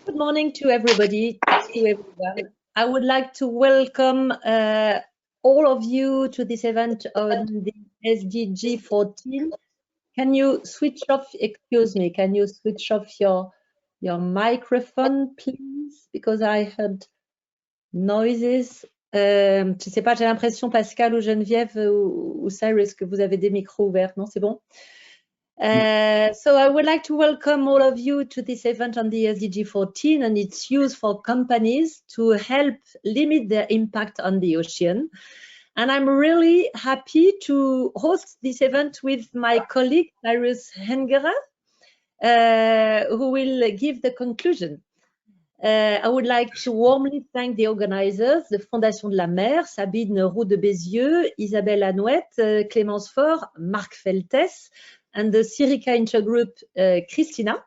Good morning to everybody, to everyone. I would like to welcome all of you to this event on the SDG 14. Can you switch off, excuse me, can you switch off your microphone, please? Because I heard noises. Je ne sais pas, j'ai l'impression, Pascal ou Geneviève ou Cyrus, que vous avez des micros ouverts. Non, c'est bon? So I would like to welcome all of you to this event on the SDG 14 and its use for companies to help limit their impact on the ocean. And I'm really happy to host this event with my colleague, Cyrus Engerer, who will give the conclusion. I would like to warmly thank the organizers, the Fondation de la Mer, Sabine Roux de Bézieux, Isabelle Anouette, Clémence Faure, Marc Feltes, and the SEArica intergroup, Christina,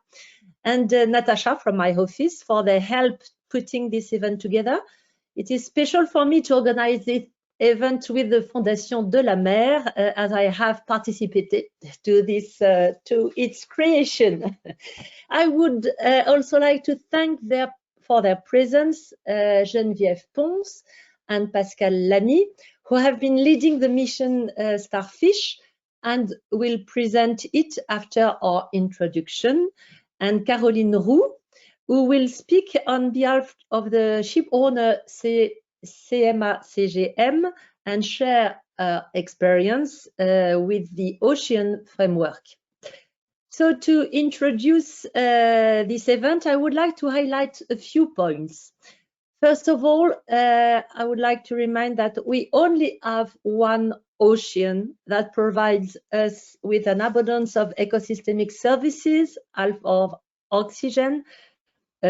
and Natasha from my office for their help putting this event together. It is special for me to organize this event with the Fondation de la Mer, as I have participated to this, to its creation. I would also like to thank for their presence, Geneviève Pons and Pascal Lamy, who have been leading the mission Starfish and will present it after our introduction, and Caroline Roux, who will speak on behalf of the ship owner CMA CGM and share experience with the Ocean Framework. So to introduce this event, I would like to highlight a few points. First of all, I would like to remind that we only have one ocean that provides us with an abundance of ecosystemic services, of oxygen,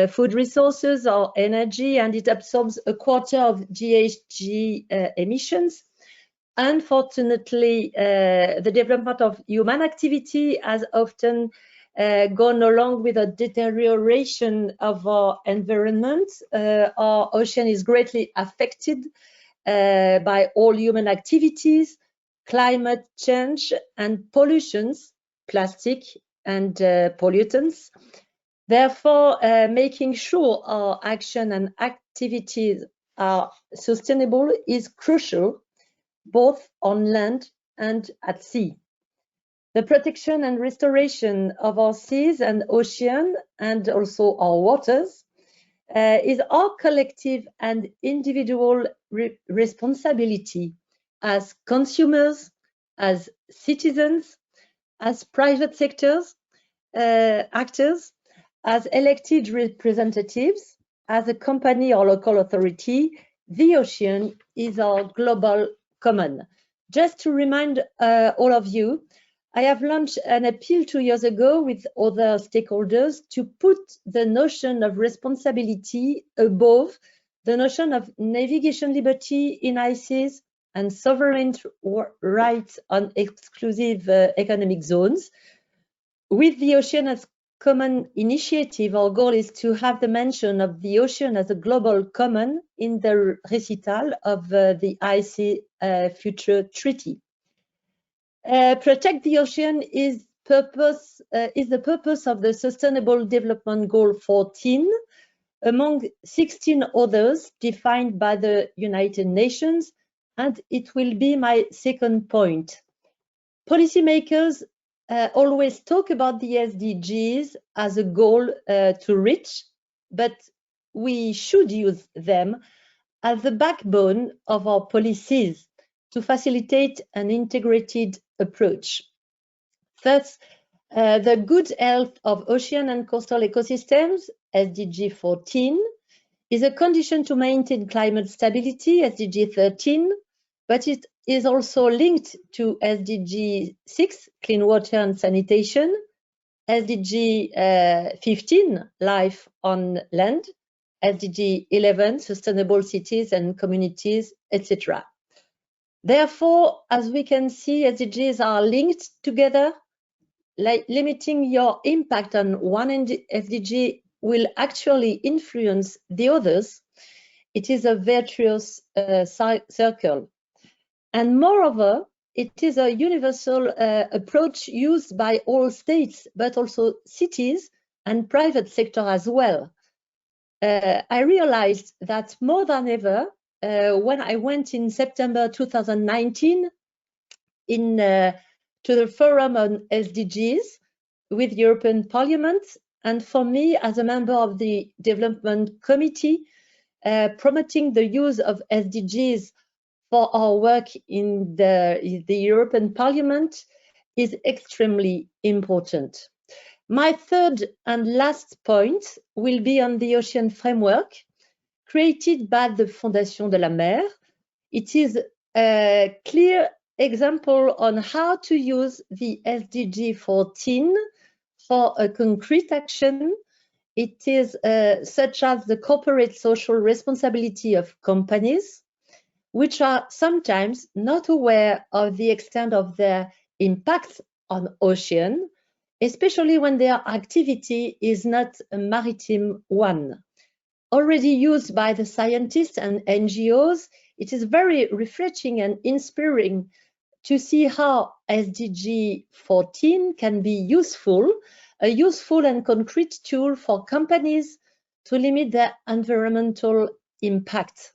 food resources or energy, and it absorbs a quarter of GHG emissions. Unfortunately, the development of human activity has often gone along with a deterioration of our environment. Our ocean is greatly affected by all human activities, climate change, and pollutions, plastic and pollutants. Therefore, making sure our action and activities are sustainable is crucial, both on land and at sea. The protection and restoration of our seas and ocean, and also our waters, is our collective and individual responsibility as consumers, as citizens, as private sectors, actors, as elected representatives, as a company or local authority. The ocean is our global common. Just to remind all of you, I have launched an appeal 2 years ago with other stakeholders to put the notion of responsibility above the notion of navigation liberty in ICES and sovereign rights on exclusive economic zones. With the ocean as common initiative, our goal is to have the mention of the ocean as a global common in the recital of the IC future treaty. Protect the ocean is the purpose of the Sustainable Development Goal 14, among 16 others defined by the United Nations, and it will be my second point. Policymakers always talk about the SDGs as a goal to reach, but we should use them as the backbone of our policies to facilitate an integrated approach. Thus, the good health of ocean and coastal ecosystems, SDG 14, is a condition to maintain climate stability, SDG 13, but it is also linked to SDG 6, clean water and sanitation, SDG 15, life on land, SDG 11, sustainable cities and communities, etc. Therefore, as we can see, SDGs are linked together. Like limiting your impact on one SDG will actually influence the others. It is a virtuous circle. And moreover, it is a universal approach used by all states, but also cities and private sector as well. I realized that more than ever, when I went in September 2019 to the Forum on SDGs with European Parliament, and for me as a member of the Development Committee, promoting the use of SDGs for our work in the European Parliament is extremely important. My third and last point will be on the Ocean Framework created by the Fondation de la Mer. It is a clear example on how to use the SDG 14 for a concrete action. It is such as the corporate social responsibility of companies, which are sometimes not aware of the extent of their impact on ocean, especially when their activity is not a maritime one. Already used by the scientists and NGOs, it is very refreshing and inspiring to see how SDG 14 can be useful, a useful and concrete tool for companies to limit their environmental impact.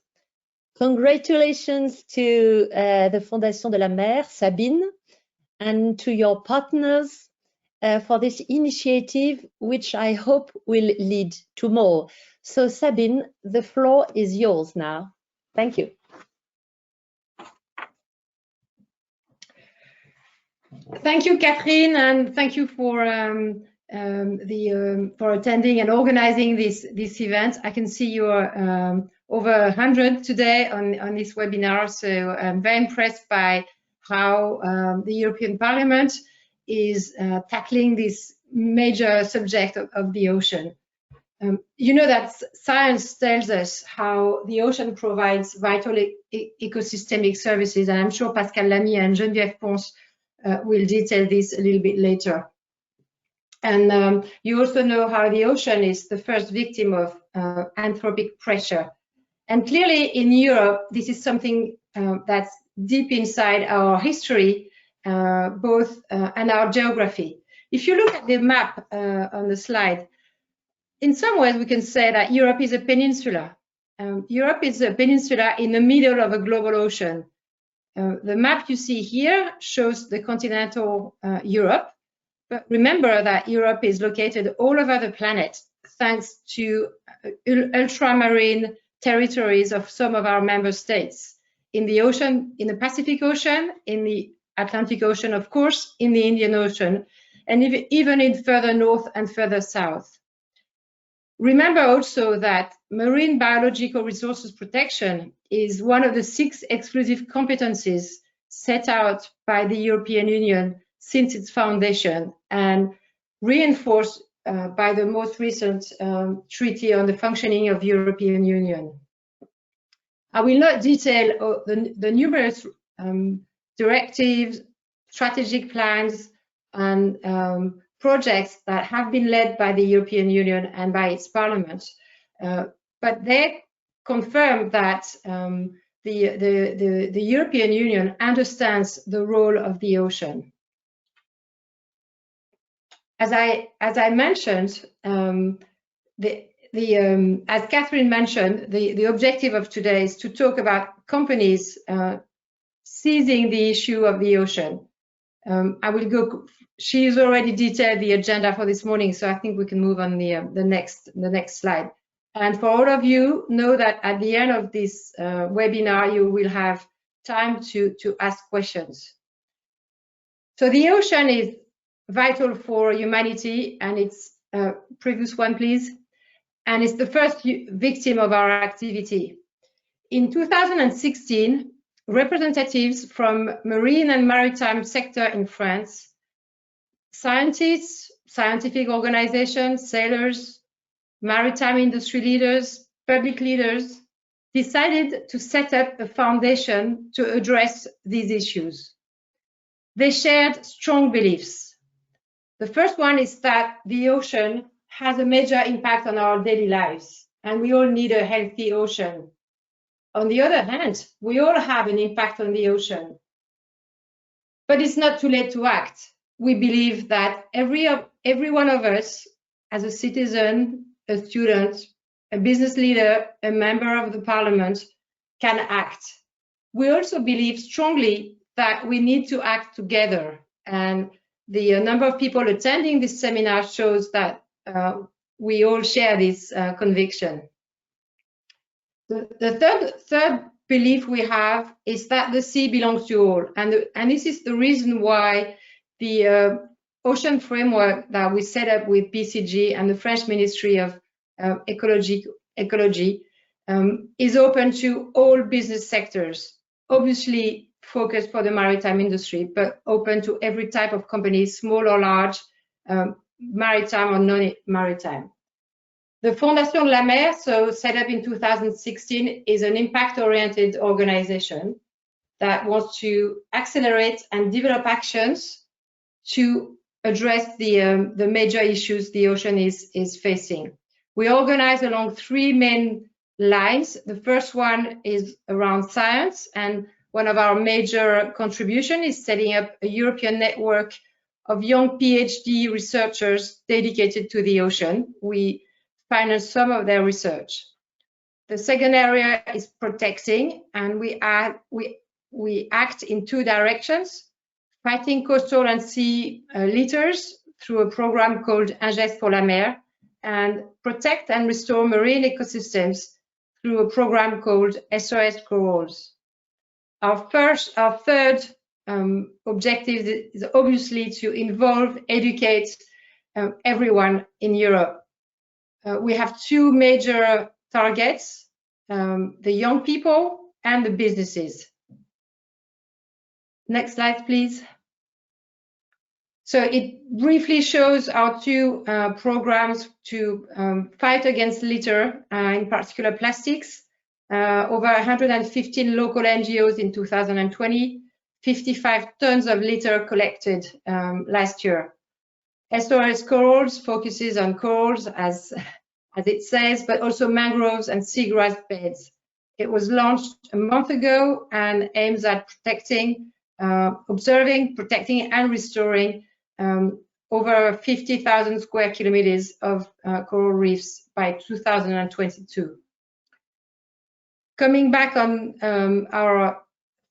Congratulations to the Fondation de la Mer, Sabine, and to your partners for this initiative, which I hope will lead to more. So Sabine, the floor is yours now. Thank you. Thank you, Catherine, and thank you for attending and organizing this event. I can see you're over 100 today on this webinar, so I'm very impressed by how the European Parliament is tackling this major subject of the ocean. You know that science tells us how the ocean provides vital ecosystemic services, and I'm sure Pascal Lamy and Geneviève Pons will detail this a little bit later. And you also know how the ocean is the first victim of anthropic pressure. And clearly in Europe, this is something that's deep inside our history, both and our geography. If you look at the map on the slide, in some ways we can say that Europe is a peninsula. Europe is a peninsula in the middle of a global ocean. The map you see here shows the continental Europe, but remember that Europe is located all over the planet thanks to ultramarine territories of some of our member states. In the ocean, in the Pacific Ocean, in the Atlantic Ocean, of course, in the Indian Ocean, and even in further north and further south. Remember also that marine biological resources protection is one of the 6 exclusive competencies set out by the European Union since its foundation and reinforced by the most recent Treaty on the Functioning of the European Union. I will not detail the numerous directives, strategic plans, and projects that have been led by the European Union and by its Parliament, but they confirm that the European Union understands the role of the ocean. As I mentioned, as Catherine mentioned, the objective of today is to talk about companies seizing the issue of the ocean. She's already detailed the agenda for this morning, so I think we can move on the next slide. And for all of you, know that at the end of this webinar, you will have time to ask questions. So the ocean is vital for humanity, and it's previous one, please. And it's the first victim of our activity. In 2016, representatives from marine and maritime sector in France, scientists, scientific organizations, sailors, maritime industry leaders, public leaders, decided to set up a foundation to address these issues. They shared strong beliefs. The first one is that the ocean has a major impact on our daily lives, and we all need a healthy ocean. On the other hand, we all have an impact on the ocean. But it's not too late to act. We believe that every one of us, as a citizen, a student, a business leader, a member of the parliament can act. We also believe strongly that we need to act together, and the number of people attending this seminar shows that we all share this conviction. The third belief we have is that the sea belongs to all, and this is the reason why the ocean framework that we set up with BCG and the French Ministry of Ecology is open to all business sectors, obviously focused for the maritime industry, but open to every type of company, small or large, maritime or non-maritime. The Fondation de la Mer, so set up in 2016, is an impact-oriented organization that wants to accelerate and develop actions to address the major issues the ocean is facing. We organize along 3 main lines. The first one is around science, and one of our major contributions is setting up a European network of young PhD researchers dedicated to the ocean. We finance some of their research. The second area is protecting, and we act in 2 directions: fighting coastal and sea litters through a program called Engerer pour la mer, and protect and restore marine ecosystems through a program called SOS Corals. Our third objective is obviously to involve, educate everyone in Europe. We have 2 major targets, the young people and the businesses. Next slide, please. So it briefly shows our 2 programs to fight against litter, in particular plastics. Over 115 local NGOs in 2020, 55 tons of litter collected last year. SOS Corals focuses on corals, as it says, but also mangroves and seagrass beds. It was launched a month ago and aims at protecting, observing, protecting, and restoring over 50,000 square kilometers of coral reefs by 2022. Coming back on our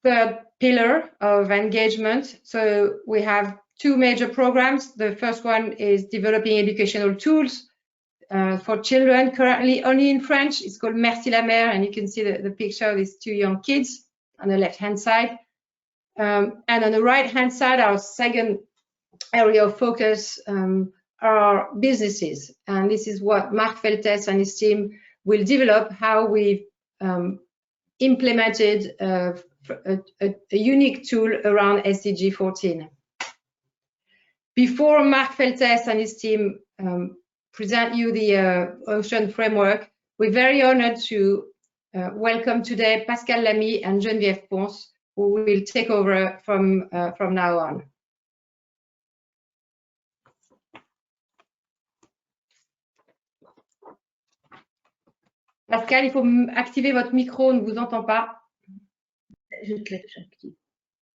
third pillar of engagement, so we have 2 major programs. The first one is developing educational tools for children, currently only in French. It's called Merci la Mer, and you can see the picture of these 2 young kids on the left-hand side. And on the right-hand side, our second area of focus are businesses. And this is what Marc Feltes and his team will develop, how we've implemented a unique tool around SDG 14. Before Marc Feltes and his team present you the Ocean Framework, we're very honored to welcome today Pascal Lamy and Geneviève Pons, who will take over from now on. Pascal, il faut activer votre micro, on ne vous entend pas. Je te laisse activer.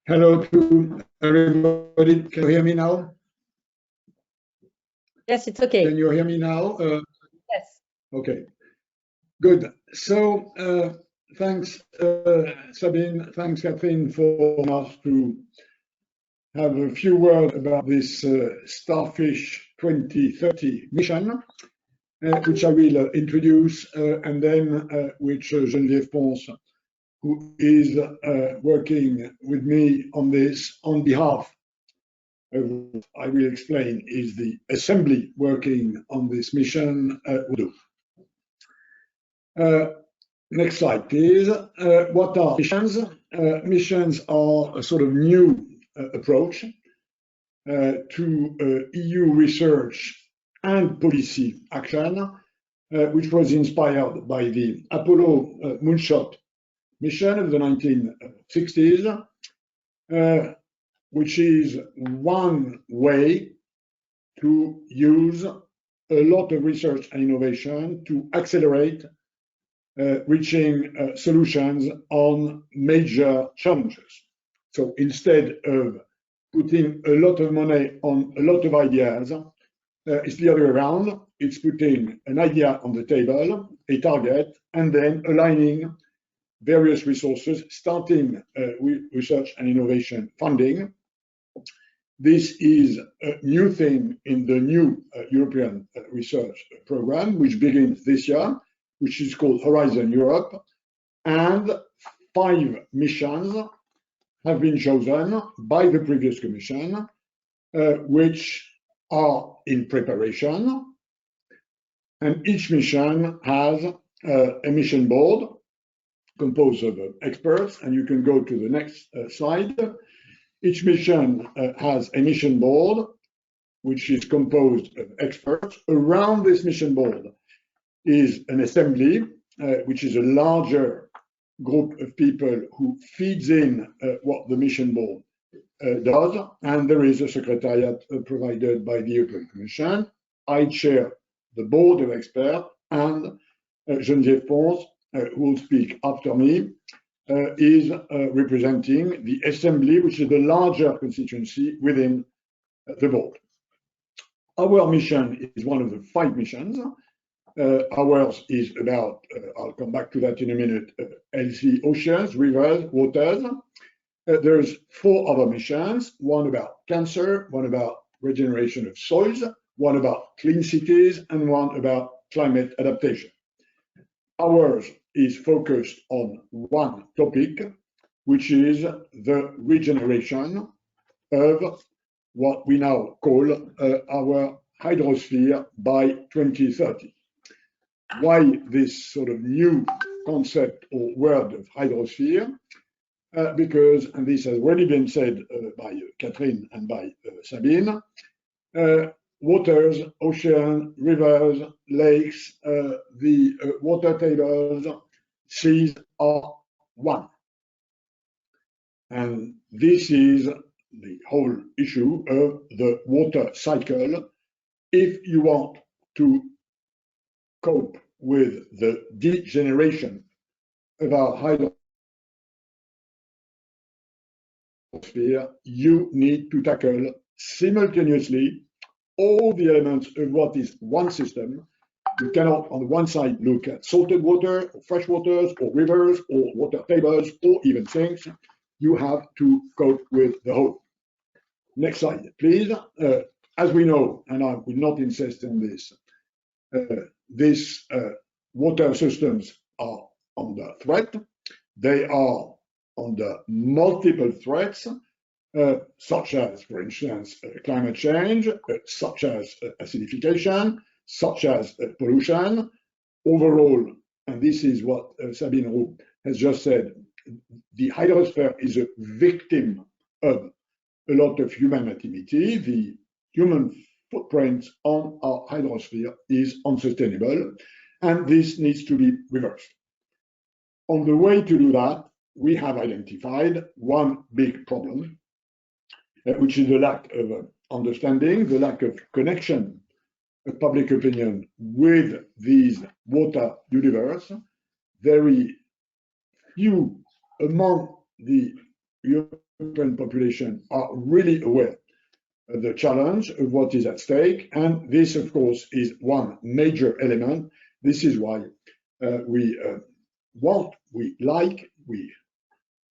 Hello to everybody. Can you hear me now? Yes, it's okay. Can you hear me now? Yes. Okay, good. So thanks, Sabine. Thanks, Catherine, for us to have a few words about this Starfish 2030 mission, which I will introduce, and then which Geneviève Pons, who is working with me on this on behalf of, I will explain, is the assembly working on this mission will do. Next slide, please. What are missions? Missions are a sort of new approach to EU research and policy action, which was inspired by the Apollo moonshot mission of the 1960s, which is one way to use a lot of research and innovation to accelerate reaching solutions on major challenges. So instead of putting a lot of money on a lot of ideas, It's the other way around. It's putting an idea on the table, a target, and then aligning various resources, starting with research and innovation funding. This is a new thing in the new European research program, which begins this year, which is called Horizon Europe. And 5 missions have been chosen by the previous Commission, which are in preparation. And each mission has a mission board composed of experts, and you can go to the next slide. Each mission has a mission board, which is composed of experts. Around this mission board is an assembly, which is a larger group of people who feeds in what the mission board does, and there is a secretariat provided by the European Commission. I chair the board of experts, and Geneviève Pons, who will speak after me, is representing the assembly, which is the larger constituency within the board. Our mission is one of the 5 missions. Ours is about, I'll come back to that in a minute, healthy oceans, rivers, waters. There's 4 other missions, one about cancer, one about regeneration of soils, one about clean cities, and one about climate adaptation. Ours is focused on one topic, which is the regeneration of what we now call our hydrosphere by 2030. Why this sort of new concept or word of hydrosphere? Because, and this has already been said by Catherine and by Sabine, waters, ocean, rivers, lakes, the water tables, seas are one. And this is the whole issue of the water cycle. If you want to cope with the degeneration of our hydrosphere, you need to tackle simultaneously all the elements of what is one system. You cannot, on the one side, look at salted water, or fresh waters, or rivers, or water tables, or even sinks. You have to cope with the whole. Next slide, please. As we know, and I will not insist on this, these water systems are under threat. They are under multiple threats, such as, for instance, climate change, such as acidification, such as pollution. Overall, and this is what Sabine Roux has just said, the hydrosphere is a victim of a lot of human activity. The human footprint on our hydrosphere is unsustainable, and this needs to be reversed. On the way to do that, we have identified one big problem, which is the lack of understanding, the lack of connection of public opinion with these water universe. Very few among the European population are really aware of the challenge of what is at stake, and this, of course, is one major element. This is why we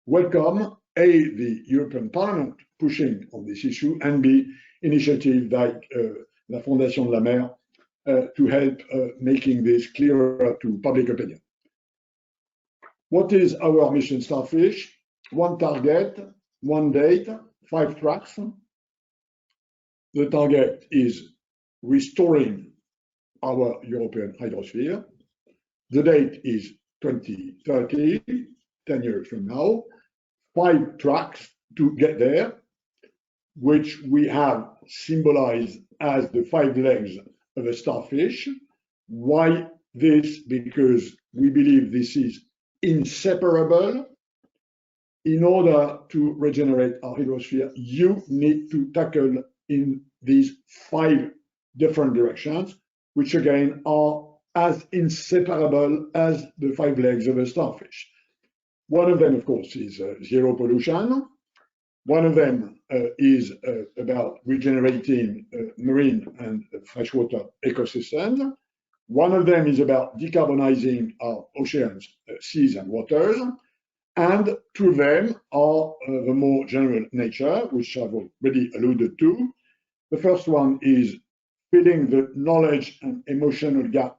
welcome A, the European Parliament pushing on this issue, and B, initiatives like la Fondation de la Mer to help making this clearer to public opinion. What is our mission Starfish? One target, one date, 5 tracks. The target is restoring our European hydrosphere. The date is 2030, 10 years from now. 5 tracks to get there, which we have symbolized as the 5 legs of a starfish. Why this? Because we believe this is inseparable. In order to regenerate our hydrosphere, you need to tackle in these 5 different directions, which again are as inseparable as the 5 legs of a starfish. One of them, of course, is zero pollution. One of them is about regenerating marine and freshwater ecosystems. One of them is about decarbonizing our oceans, seas, and waters. And two of them are the more general nature, which I've already alluded to. The first one is filling the knowledge and emotional gap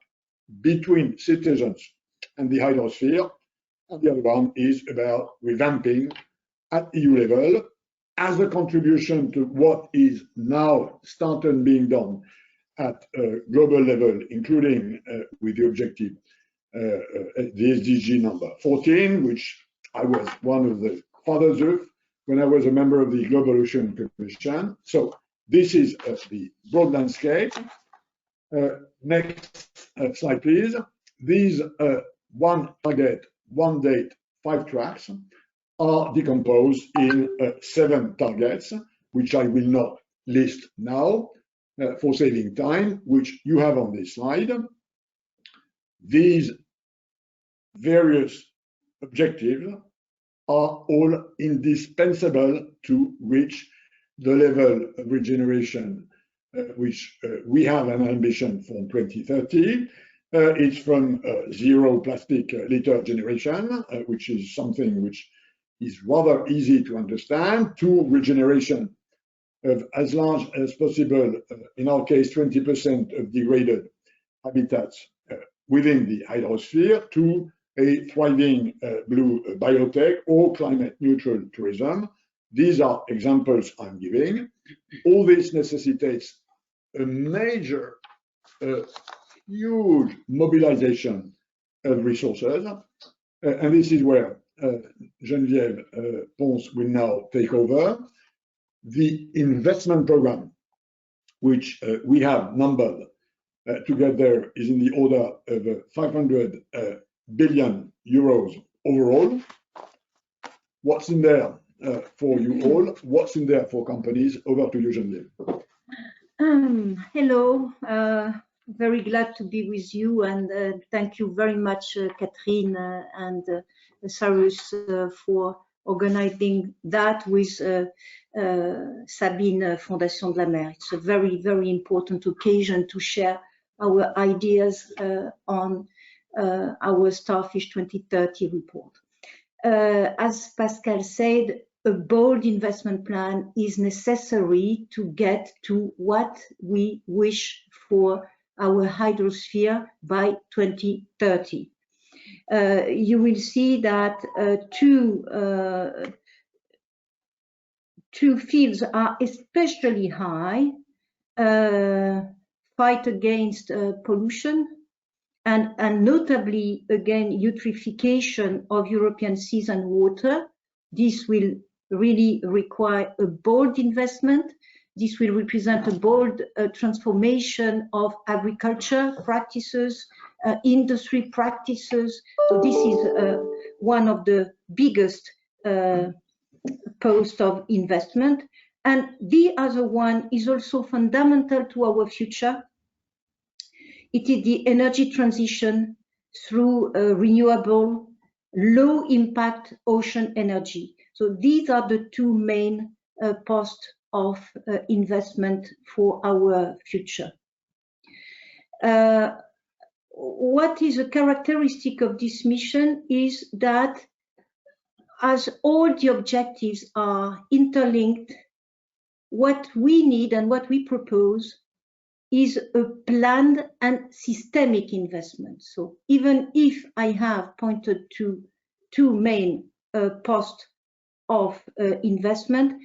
between citizens and the hydrosphere. And the other one is about revamping at EU level as a contribution to what is now started being done at a global level, including with the objective, the SDG number 14, which I was one of the fathers of when I was a member of the Global Ocean Commission. So this is the broad landscape. Next slide, please. These one target, one date, 5 tracks are decomposed in 7 targets, which I will not list now for saving time, which you have on this slide. These various objectives are all indispensable to reach the level of regeneration which we have an ambition for 2030. It's from zero plastic litter generation, which is something which is rather easy to understand, to regeneration of as large as possible, in our case, 20% of degraded habitats within the hydrosphere, to a thriving blue biotech or climate neutral tourism. These are examples I'm giving. All this necessitates a major, huge mobilization of resources. And this is where Geneviève Pons will now take over. The investment program, which we have numbered together, is in the order of 500 billion euros overall. What's in there for you all? What's in there for companies? Over to you, Geneviève. Hello, very glad to be with you, and thank you very much, Catherine and Cyrus, for organizing that with Sabine Fondation de la Mer. It's a very, very important occasion to share our ideas on our Starfish 2030 report. As Pascal said, a bold investment plan is necessary to get to what we wish for our hydrosphere by 2030. You will see that two fields are especially high: fight against pollution and notably again eutrophication of European seas and water. This will really require a bold investment. This will represent a bold transformation of agriculture practices, industry practices. So this is one of the biggest posts of investment. And the other one is also fundamental to our future. It is the energy transition through renewable, low impact ocean energy. So these are the two main posts of investment for our future. What is a characteristic of this mission is that as all the objectives are interlinked, what we need and what we propose is a planned and systemic investment. So even if I have pointed to two main posts of investment,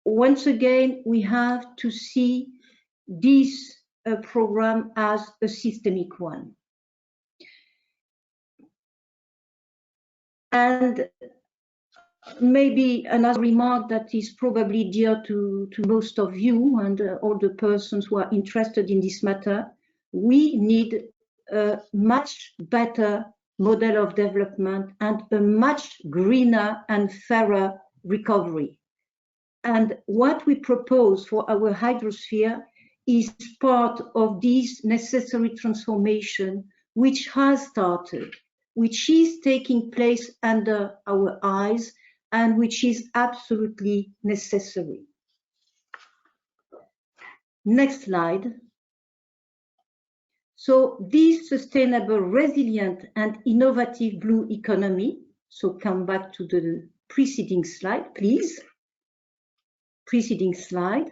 once again, we have to see this program as a systemic one. And maybe another remark that is probably dear to most of you and all the persons who are interested in this matter: we need a much better model of development and a much greener and fairer recovery. And what we propose for our hydrosphere is part of this necessary transformation, which has started, which is taking place under our eyes, and which is absolutely necessary. Next slide. So this sustainable, resilient, and innovative blue economy, so come back to the preceding slide, please. Preceding slide.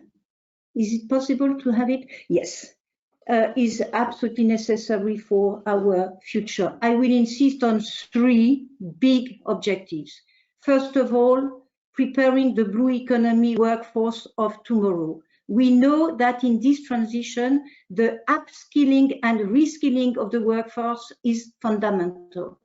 Is it possible to have it? Yes. Is absolutely necessary for our future. I will insist on 3 big objectives. First of all, preparing the blue economy workforce of tomorrow. We know that in this transition, the upskilling and reskilling of the workforce is fundamental.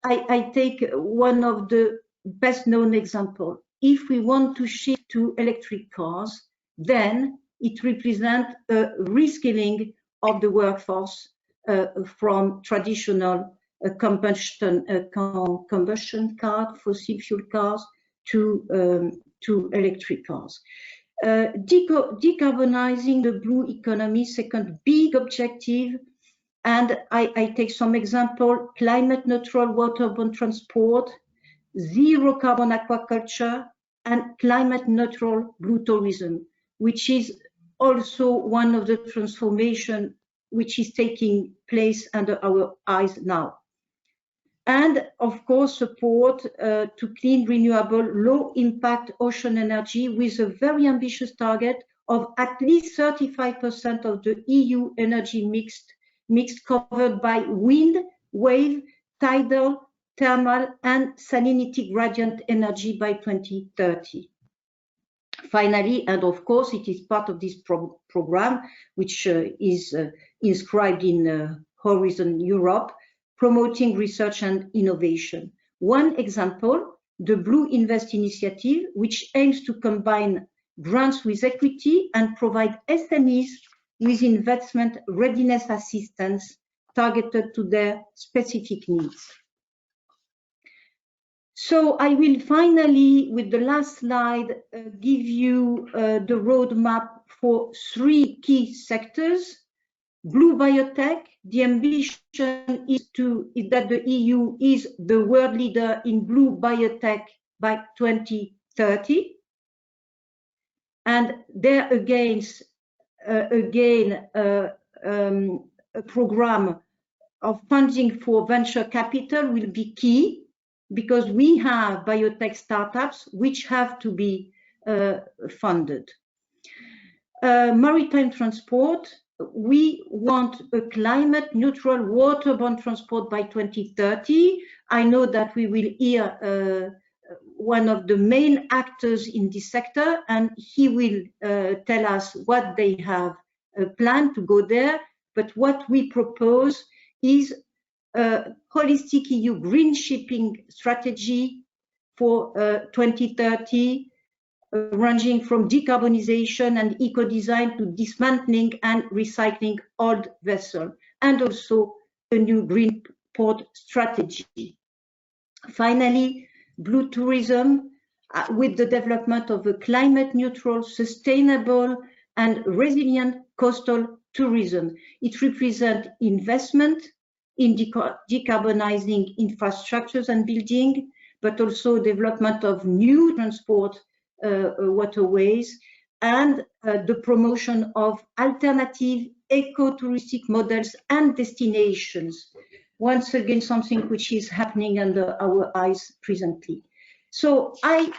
I take one of the best known examples. If we want to shift to electric cars, then it represents a reskilling of the workforce from traditional combustion cars, fossil fuel cars, to electric cars. Decarbonizing the blue economy, second big objective, and I take some example: climate neutral waterborne transport, zero carbon aquaculture, and climate neutral blue tourism, which is also one of the transformation which is taking place under our eyes now. And of course, support to clean, renewable, low impact ocean energy with a very ambitious target of at least 35% of the EU energy mix covered by wind, wave, tidal, thermal, and salinity gradient energy by 2030. Finally, and of course, it is part of this program, which is inscribed in Horizon Europe, promoting research and innovation. One example, the Blue Invest initiative, which aims to combine grants with equity and provide SMEs with investment readiness assistance targeted to their specific needs. So I will finally, with the last slide, give you the roadmap for 3 key sectors. Blue biotech, the ambition is that the EU is the world leader in blue biotech by 2030. And there again, a program of funding for venture capital will be key, because we have biotech startups which have to be funded. Maritime transport, we want a climate neutral waterborne transport by 2030. I know that we will hear one of the main actors in this sector, and he will tell us what they have planned to go there. But what we propose is a holistic EU green shipping strategy for 2030, ranging from decarbonization and eco-design to dismantling and recycling old vessels, and also a new green port strategy. Finally, blue tourism, with the development of a climate neutral, sustainable and resilient coastal tourism. It represents investment in decarbonizing infrastructures and building, but also development of new transport waterways, and the promotion of alternative eco-touristic models and destinations. Once again, something which is happening under our eyes presently. So I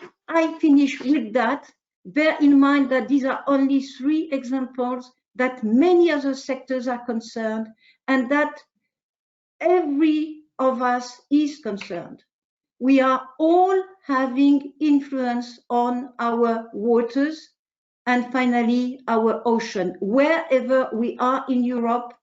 finish with that. Bear in mind that these are only 3 examples, that many other sectors are concerned, and that every of us is concerned. We are all having influence on our waters and finally our ocean. Wherever we are in Europe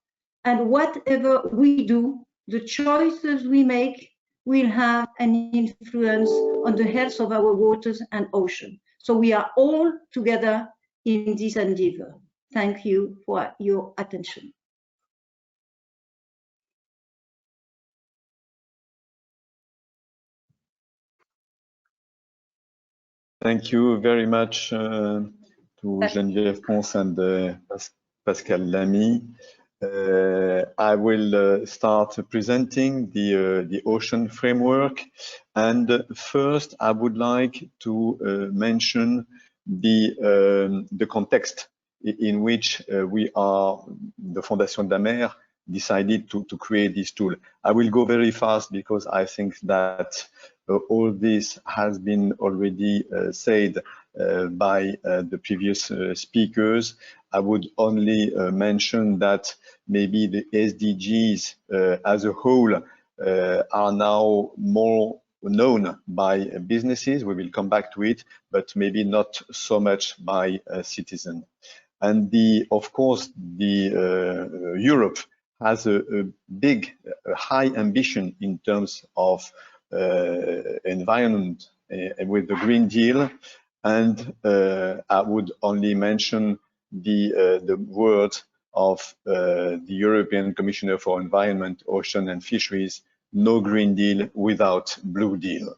and whatever we do, the choices we make will have an influence on the health of our waters and ocean. So we are all together in this endeavor. Thank you for your attention. Thank you very much to Geneviève Pons and Pascal Lamy. I will start presenting the ocean framework, and first I would like to mention the context in which we are, the Fondation de la Mer, decided to create this tool. I will go very fast because I think that all this has been already said by the previous speakers. I would only mention that maybe the SDGs as a whole are now more known by businesses. We will come back to it, but maybe not so much by citizens. And of course, Europe has a high ambition in terms of environment with the Green Deal. And I would only mention the word of the European Commissioner for Environment, Ocean and Fisheries: no Green Deal without Blue Deal.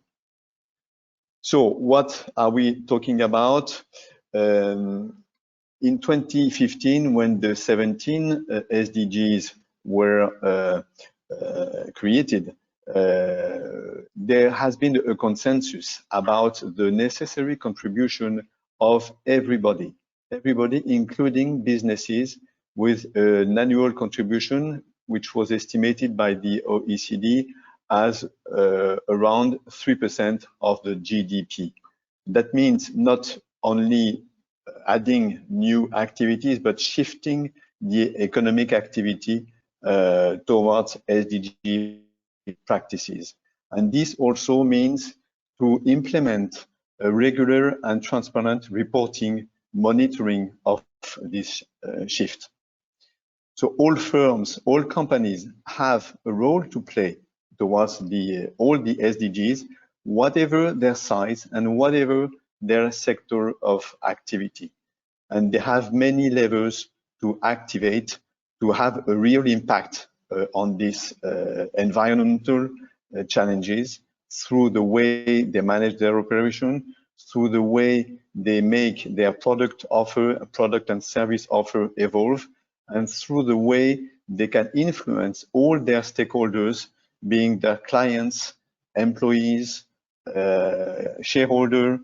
So what are we talking about? In 2015, when the 17 SDGs were created, there has been a consensus about the necessary contribution of everybody, including businesses, with an annual contribution which was estimated by the OECD as around 3% of the GDP. That means not only adding new activities, but shifting the economic activity towards SDG practices. And this also means to implement a regular and transparent reporting, monitoring of this shift. So all firms, all companies have a role to play towards all the SDGs, whatever their size and whatever their sector of activity. And they have many levers to activate to have a real impact on these environmental challenges through the way they manage their operation, through the way they make their product and service offer evolve, and through the way they can influence all their stakeholders, being their clients, employees, shareholder,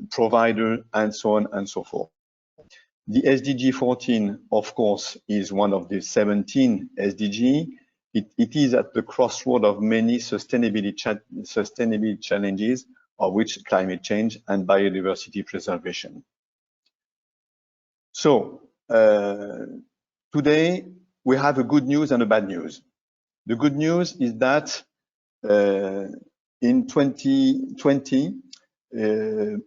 provider, and so on and so forth. The SDG 14, of course, is one of the 17 SDG. It is at the crossroad of many sustainability challenges, of which climate change and biodiversity preservation. So today we have a good news and a bad news. The good news is that in 2020,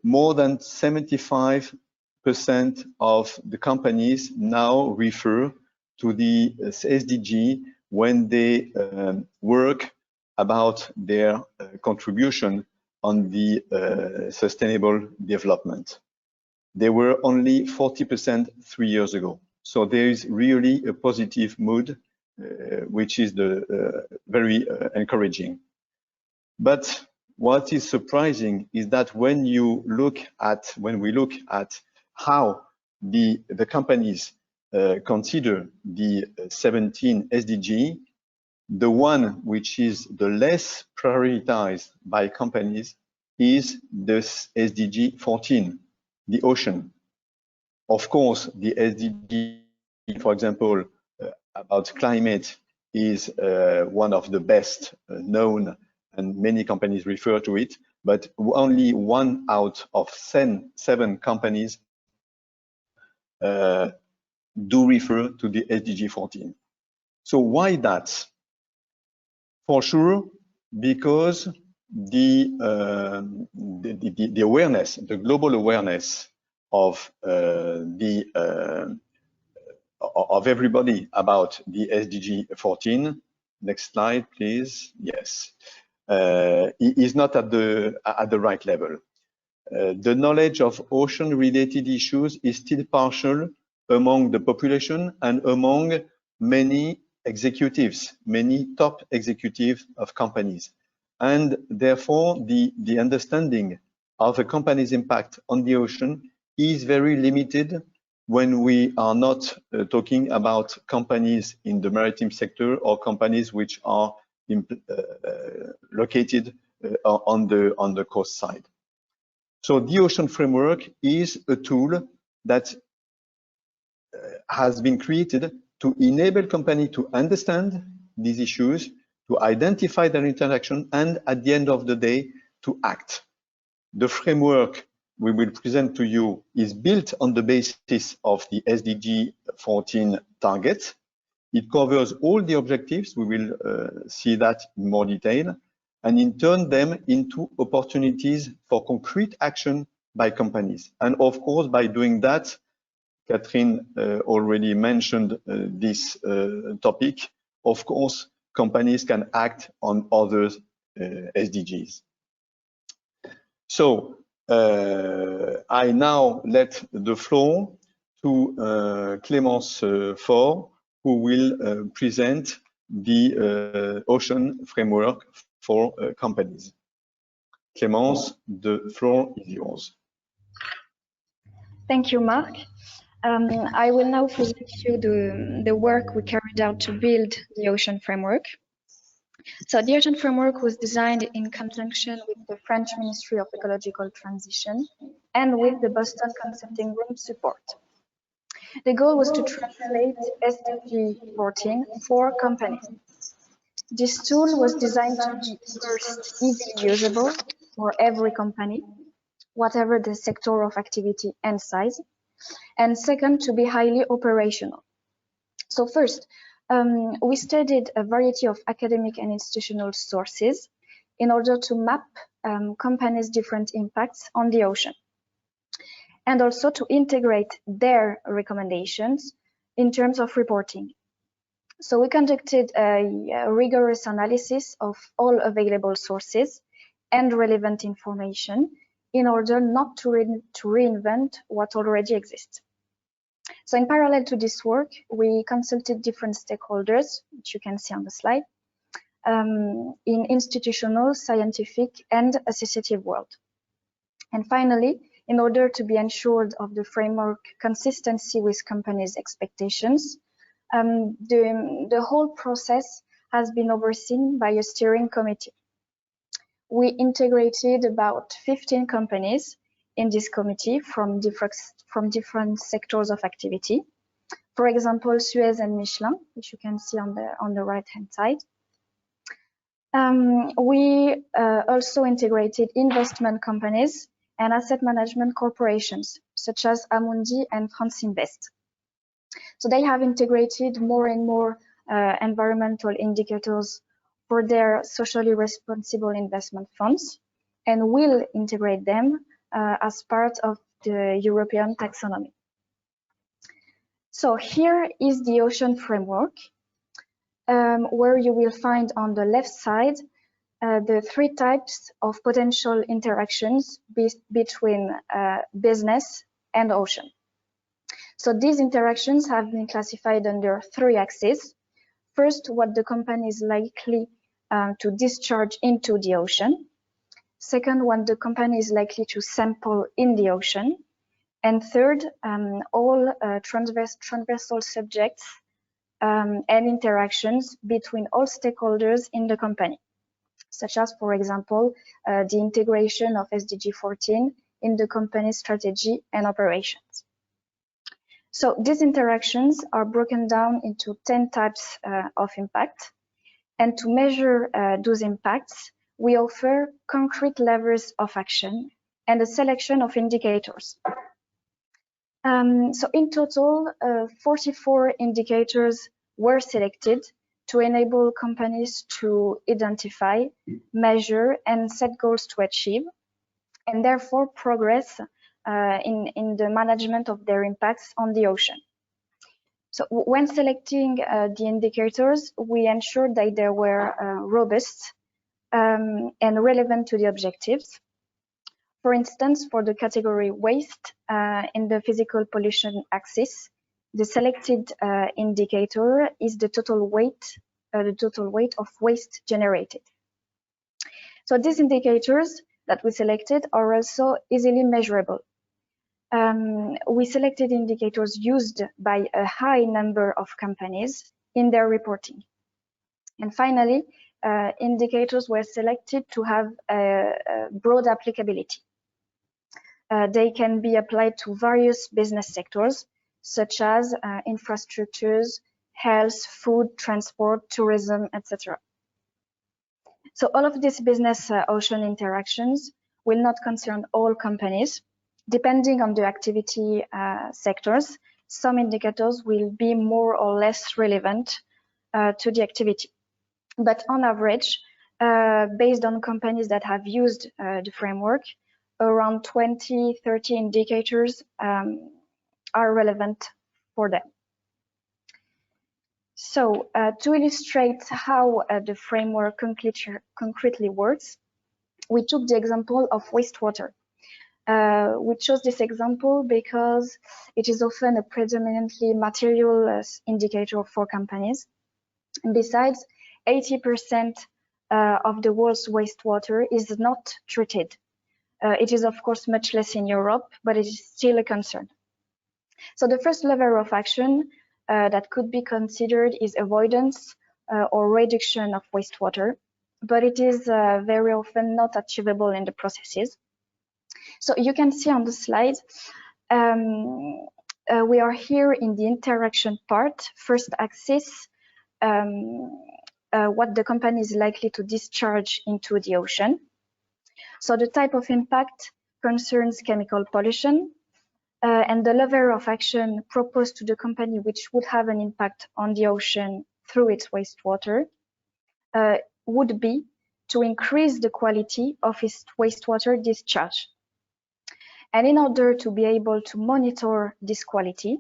more than 75% of the companies now refer to the SDG when they work about their contribution on the sustainable development. They were only 40% 3 years ago. So there is really a positive mood, which is very encouraging. But what is surprising is that when we look at how the companies consider the 17 SDG, the one which is the less prioritized by companies is this SDG 14, the ocean. Of course, the SDG, for example, about climate is one of the best known, and many companies refer to it, but only 1 out of 7 companies do refer to the SDG 14. So why that? For sure, because the awareness, the global awareness of everybody about the SDG 14. Next slide, please. Yes, is not at the right level. The knowledge of ocean-related issues is still partial among the population and among many executives, many top executives of companies. And therefore, the understanding of a company's impact on the ocean is very limited when we are not talking about companies in the maritime sector or companies which are located on the coast side. So the Ocean Framework is a tool that has been created to enable companies to understand these issues, to identify their interaction, and at the end of the day, to act. The framework we will present to you is built on the basis of the SDG 14 targets. It covers all the objectives. We will see that in more detail, and in turn them into opportunities for concrete action by companies. And of course, by doing that, Catherine already mentioned this topic. Of course, companies can act on other SDGs. So I now let the floor to Clémence Faure, who will present the Ocean Framework for companies. Clémence, the floor is yours. Thank you, Marc. I will now present you the work we carried out to build the Ocean Framework. So the Ocean Framework was designed in conjunction with the French Ministry of Ecological Transition and with the Boston Consulting Room support. The goal was to translate SDG 14 for companies. This tool was designed to be first easily usable for every company, whatever the sector of activity and size, and second, to be highly operational. So first, we studied a variety of academic and institutional sources in order to map companies' different impacts on the ocean, and also to integrate their recommendations in terms of reporting. So we conducted a rigorous analysis of all available sources and relevant information in order not to reinvent what already exists. So in parallel to this work, we consulted different stakeholders, which you can see on the slide, in institutional, scientific, and associative world. And finally, in order to be ensured of the framework consistency with companies' expectations, the whole process has been overseen by a steering committee. We integrated about 15 companies in this committee from different sectors of activity. For example, Suez and Michelin, which you can see on the right-hand side. We also integrated investment companies and asset management corporations, such as Amundi and France Invest. So they have integrated more and more environmental indicators for their socially responsible investment funds, and will integrate them as part of the European taxonomy. So here is the Ocean Framework, where you will find on the left side the three types of potential interactions between business and ocean. So these interactions have been classified under three axes. First, what the company is likely to discharge into the ocean. Second, what the company is likely to sample in the ocean. And third, all transversal subjects and interactions between all stakeholders in the company, such as, for example, the integration of SDG 14 in the company's strategy and operations. So these interactions are broken down into 10 types of impact. And to measure those impacts, we offer concrete levers of action and a selection of indicators. So in total, 44 indicators were selected to enable companies to identify, measure, and set goals to achieve, and therefore progress in the management of their impacts on the ocean. So when selecting the indicators, we ensured that they were robust and relevant to the objectives. For instance, for the category waste in the physical pollution axis, the selected indicator is the total weight of waste generated. So these indicators that we selected are also easily measurable. we selected indicators used by a high number of companies in their reporting. And finally, indicators were selected to have a broad applicability. They can be applied to various business sectors, such as infrastructures, health, food, transport, tourism, etc. So all of these business ocean interactions will not concern all companies. Depending on the activity sectors, some indicators will be more or less relevant to the activity. But on average, based on companies that have used the framework, around 20-30 indicators are relevant for them. So to illustrate how the framework concretely works, we took the example of wastewater. We chose this example because it is often a predominantly material indicator for companies. And besides, 80% of the world's wastewater is not treated. It is, of course, much less in Europe, but it is still a concern. So the first level of action that could be considered is avoidance or reduction of wastewater, but it is very often not achievable in the processes. So you can see on the slide, we are here in the interaction part. First axis, what the company is likely to discharge into the ocean. So the type of impact concerns chemical pollution, and the level of action proposed to the company which would have an impact on the ocean through its wastewater would be to increase the quality of its wastewater discharge. And in order to be able to monitor this quality,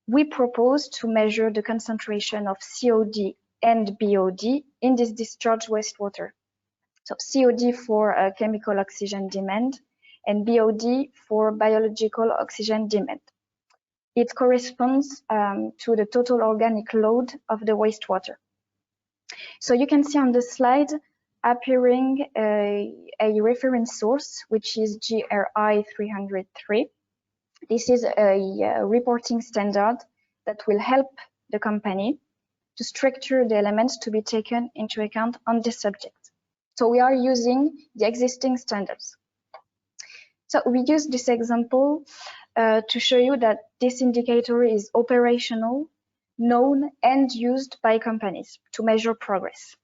we propose to measure the concentration of COD and BOD in this discharge wastewater. So COD for chemical oxygen demand and BOD for biological oxygen demand. It corresponds to the total organic load of the wastewater. So you can see on the slide appearing a reference source, which is GRI 303. This is a reporting standard that will help the company to structure the elements to be taken into account on this subject. So we are using the existing standards. So we use this example to show you that this indicator is operational, known, and used by companies to measure progress.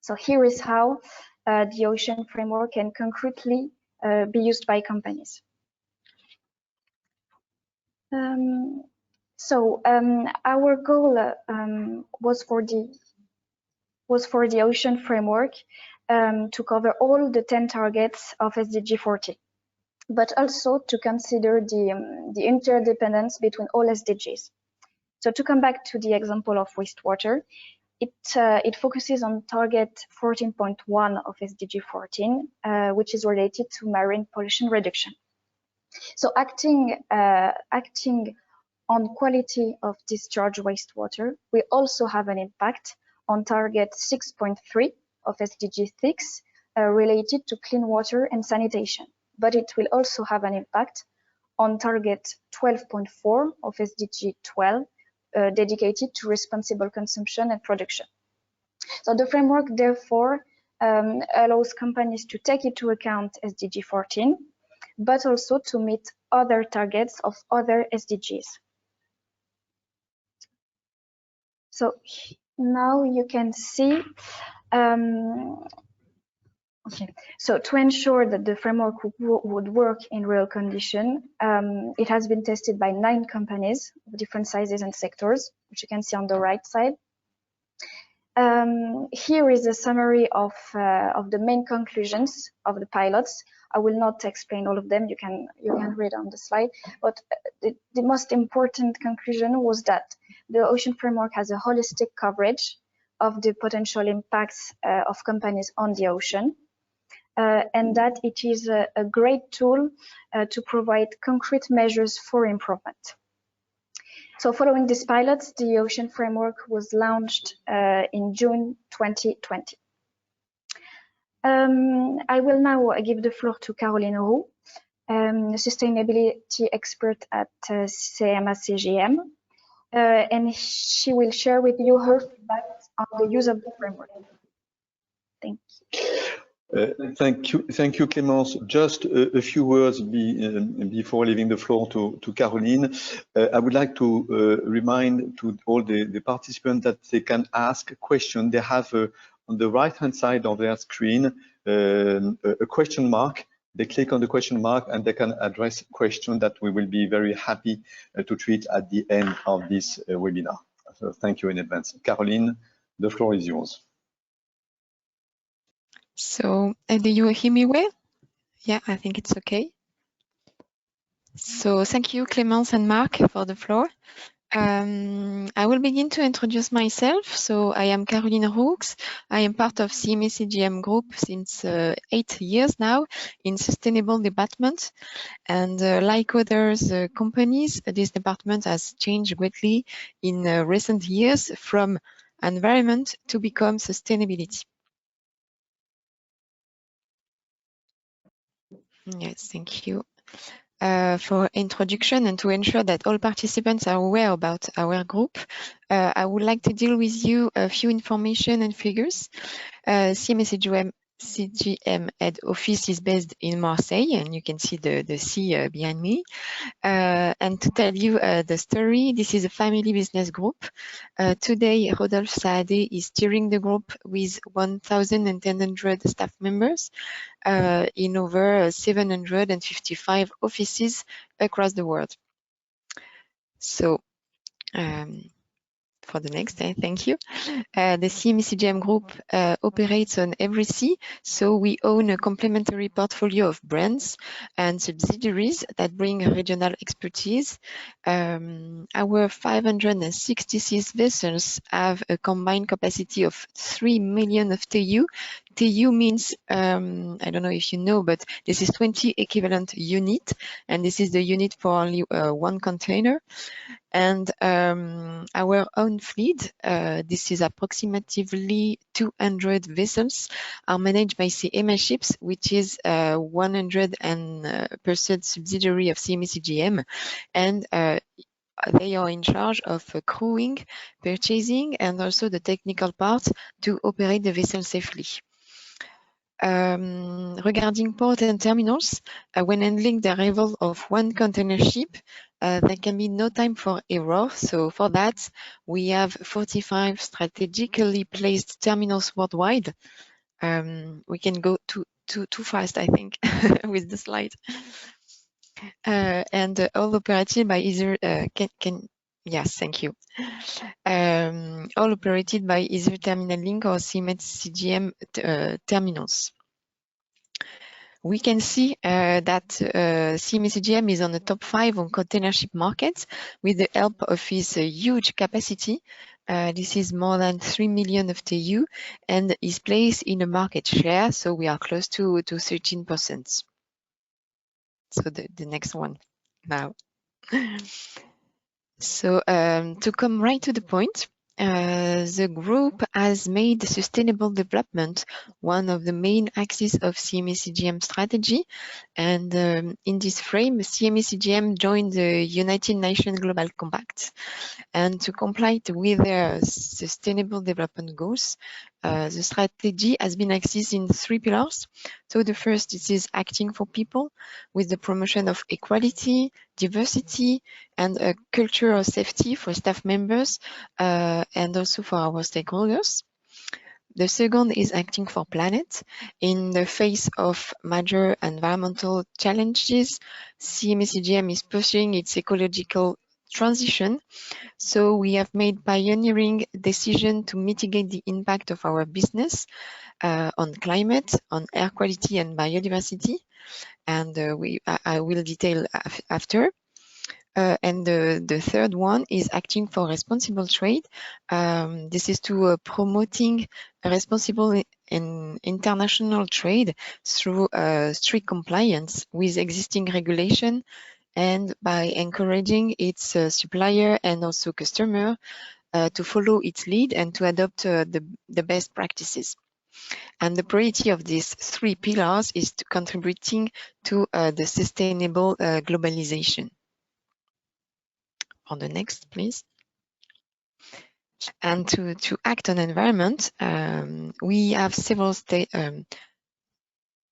So here is how the ocean framework can concretely be used by companies. Our goal was for the ocean framework to cover all the 10 targets of SDG 40, but also to consider the interdependence between all SDGs. So to come back to the example of wastewater, it focuses on target 14.1 of SDG 14, which is related to marine pollution reduction. So acting on quality of discharge wastewater, we also have an impact on target 6.3 of SDG 6 related to clean water and sanitation, but it will also have an impact on target 12.4 of SDG 12 dedicated to responsible consumption and production. So the framework therefore allows companies to take into account SDG 14, but also to meet other targets of other SDGs. So now you can see, so to ensure that the framework would work in real condition, it has been tested by 9 companies of different sizes and sectors, which you can see on the right side. Here is a summary of the main conclusions of the pilots. I will not explain all of them, you can read on the slide, but the most important conclusion was that the ocean framework has a holistic coverage of the potential impacts of companies on the ocean, and that it is a great tool to provide concrete measures for improvement. So following these pilots, the ocean framework was launched in June 2020. I will now give the floor to Caroline Roux, sustainability expert at CMA CGM, and she will share with you her feedback on the use of the framework. Thank you. Thank you, Clémence. Just a few words before leaving the floor to Caroline. I would like to remind to all the participants that they can ask a question. They have on the right-hand side of their screen a question mark. They click on the question mark and they can address questions that we will be very happy to treat at the end of this webinar. So thank you in advance. Caroline, the floor is yours. So, do you hear me well? Yeah, I think it's okay. So thank you, Clémence and Marc, for the floor. I will begin to introduce myself. So I am Caroline Roux. I am part of CMA CGM group since 8 years now in sustainable department. And like others companies, this department has changed greatly in recent years from environment to become sustainability. Yes, thank you. For introduction and to ensure that all participants are aware about our group, I would like to deal with you a few information and figures. CMA CGM head office is based in Marseille, and you can see the sea behind me. And to tell you the story, this is a family business group. Today, Rodolphe Saadé is steering the group with 1,100 staff members in over 755 offices across the world. So, for the next, thank you. The CMA CGM group operates on every sea, so we own a complementary portfolio of brands and subsidiaries that bring regional expertise. Our 566 vessels have a combined capacity of 3 million of TEU. TEU means, I don't know if you know, but this is 20 equivalent unit, and this is the unit for only one container. And our own fleet, this is approximately 200 vessels, are managed by CMA Ships, which is 100% subsidiary of CMA CGM, and they are in charge of crewing, purchasing, and also the technical part to operate the vessel safely. Regarding port and terminals, when handling the arrival of one container ship, there can be no time for error. So for that, we have 45 strategically placed terminals worldwide. We can go too fast, I think, with the slide. And all operated by either yes, thank you. All operated by either Terminal Link or CMA CGM terminals. We can see that CMA CGM is on the top 5 on container ship markets with the help of its huge capacity. This is more than 3 million of TEU and is placed in a market share, so we are close to 13%. So the next one now. So to come right to the point, the group has made sustainable development one of the main axes of CMA CGM strategy. And in this frame, CMA CGM joined the United Nations Global Compact. And to comply with their sustainable development goals, the strategy has been axed in 3 pillars. So the first is acting for people with the promotion of equality, diversity, and a culture of safety for staff members and also for our stakeholders. The second is acting for planet. In the face of major environmental challenges, CMA CGM is pursuing its ecological transition. So we have made pioneering decision to mitigate the impact of our business on climate, on air quality and biodiversity. And I will detail after. And the third one is acting for responsible trade. This is to promoting responsible and international trade through strict compliance with existing regulation and by encouraging its supplier and also customer to follow its lead and to adopt the best practices. And the priority of these three pillars is contributing to the sustainable globalization. On the next, please. And to act on environment, we have several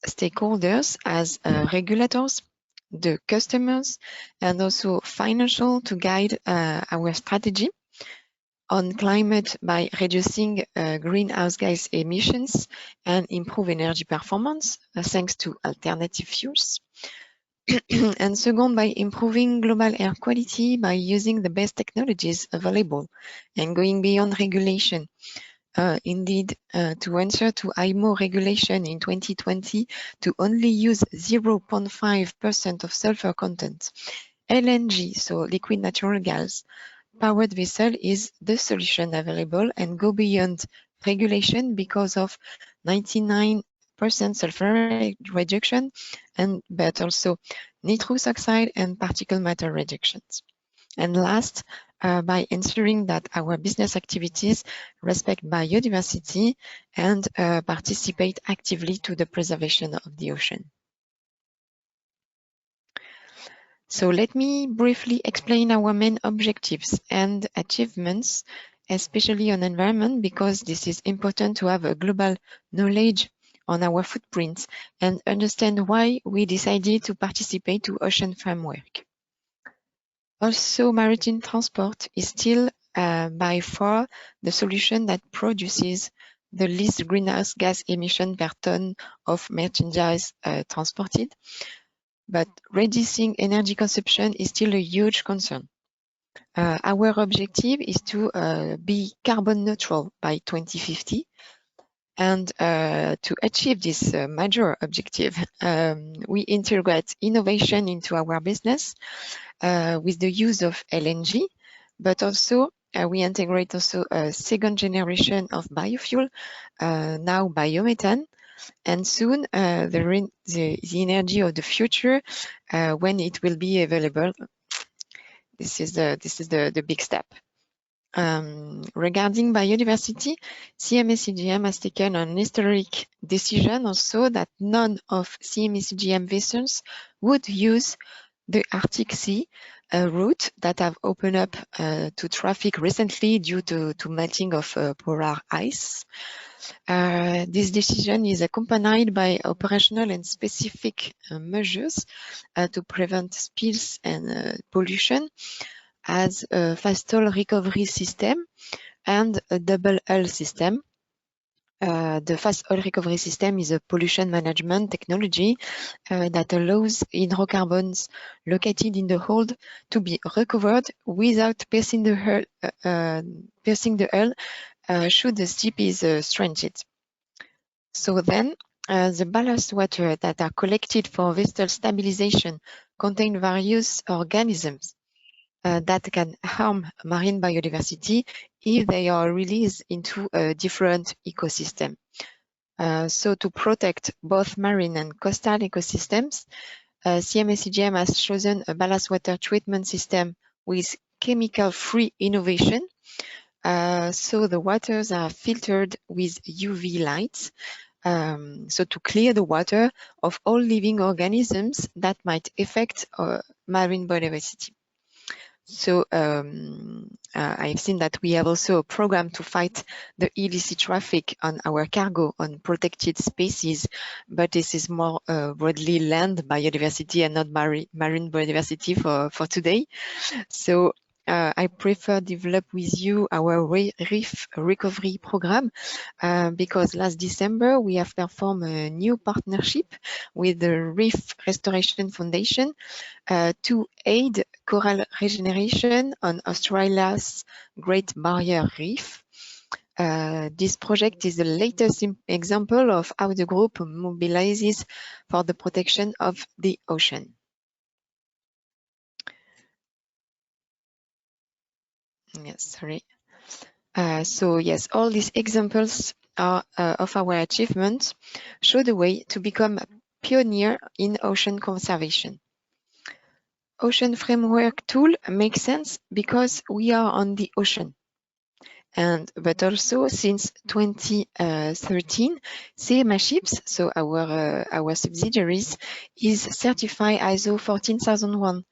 stakeholders as regulators, the customers, and also financial to guide our strategy on climate by reducing greenhouse gas emissions and improve energy performance thanks to alternative fuels. And second, by improving global air quality by using the best technologies available and going beyond regulation. Indeed, to answer to IMO regulation in 2020 to only use 0.5% of sulfur content. LNG, so liquid natural gas, powered vessel is the solution available and go beyond regulation because of 99% sulfur reduction, but also nitrous oxide and particle matter reductions. And last, by ensuring that our business activities respect biodiversity and participate actively to the preservation of the ocean. So let me briefly explain our main objectives and achievements, especially on environment, because this is important to have a global knowledge on our footprints and understand why we decided to participate to Ocean Framework. Also, maritime transport is still by far the solution that produces the least greenhouse gas emission per ton of merchandise transported. But reducing energy consumption is still a huge concern. Our objective is to be carbon neutral by 2050. And to achieve this major objective, we integrate innovation into our business with the use of LNG, but also we integrate also a second generation of biofuel, now biomethane, and soon the energy of the future when it will be available. This is the big step. Regarding biodiversity, CMA CGM has taken an historic decision also that none of CMA CGM vessels would use the Arctic Sea route that have opened up to traffic recently due to melting of polar ice. This decision is accompanied by operational and specific measures to prevent spills and pollution, as a fast oil recovery system and a double hull system. The fast oil recovery system is a pollution management technology that allows hydrocarbons located in the hold to be recovered without piercing the hull should the ship is stranded. So then, the ballast water that are collected for vessel stabilization contain various organisms that can harm marine biodiversity if they are released into a different ecosystem. So to protect both marine and coastal ecosystems, CMA CGM has chosen a ballast water treatment system with chemical-free innovation. So the waters are filtered with UV lights, so to clear the water of all living organisms that might affect marine biodiversity. So I've seen that we have also a program to fight the illicit traffic on our cargo on protected species, but this is more broadly land biodiversity and not marine biodiversity for today. So I prefer develop with you our Reef recovery program because last December we have performed a new partnership with the Reef Restoration Foundation to aid coral regeneration on Australia's Great Barrier Reef. This project is the latest example of how the group mobilizes for the protection of the ocean. Yes, sorry. So yes, all these examples are, of our achievements show the way to become a pioneer in ocean conservation. Ocean Framework tool makes sense because we are on the ocean. but also since 2013, CMA Ships, so our subsidiaries, is certified ISO 14001.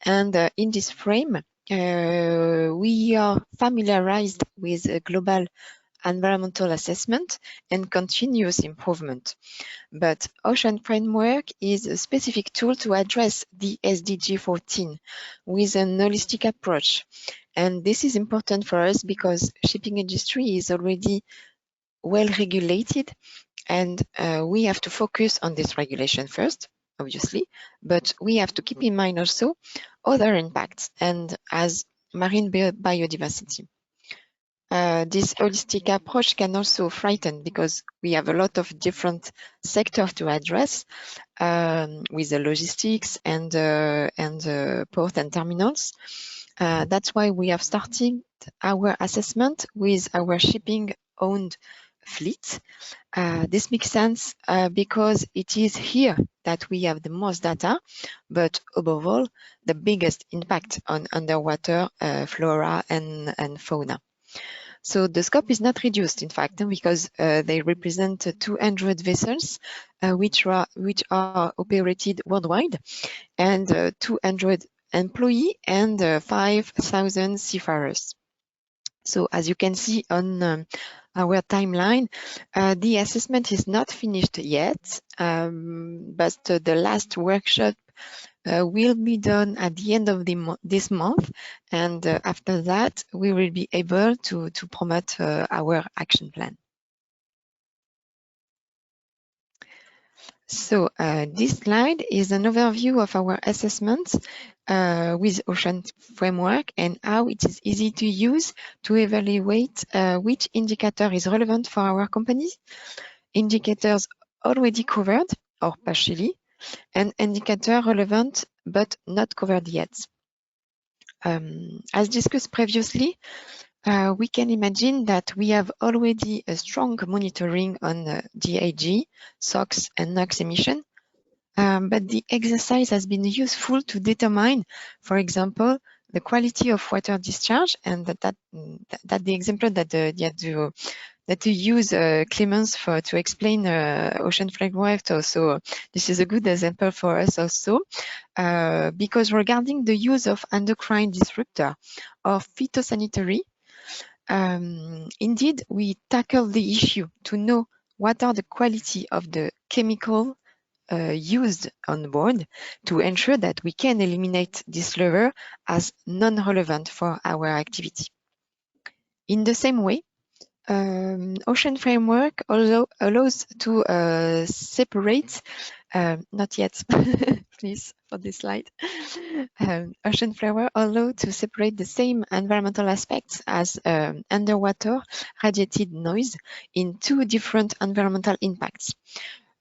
And in this frame, we are familiarized with a global environmental assessment and continuous improvement. But Ocean Framework is a specific tool to address the SDG 14 with an holistic approach. And this is important for us because shipping industry is already well regulated, and we have to focus on this regulation first, obviously, but we have to keep in mind also other impacts and as marine biodiversity. This holistic approach can also frighten because we have a lot of different sectors to address with the logistics and port and terminals. That's why we have started our assessment with our shipping-owned fleet. This makes sense because it is here that we have the most data, but above all, the biggest impact on underwater flora and fauna. So the scope is not reduced, in fact, because they represent 200 vessels which are operated worldwide, and 200 employees and 5,000 seafarers. So as you can see on our timeline, the assessment is not finished yet, but the last workshop will be done at the end of this month, and after that we will be able to promote our action plan. So this slide is an overview of our assessments with Ocean Framework and how it is easy to use to evaluate which indicator is relevant for our company, indicators already covered or partially, and indicator relevant but not covered yet. As discussed previously, we can imagine that we have already a strong monitoring on GHG, SOx, and NOx emission, but the exercise has been useful to determine, for example, the quality of water discharge, and that the example that you use Clemens to explain Ocean Framework also. This is a good example for us also, because regarding the use of endocrine disruptor or phytosanitary, indeed, we tackle the issue to know what are the quality of the chemical used on board to ensure that we can eliminate this level as non-relevant for our activity. In the same way, Ocean Framework also allows to separate, not yet, please, for this slide. Ocean Framework allows to separate the same environmental aspects as underwater radiated noise in two different environmental impacts.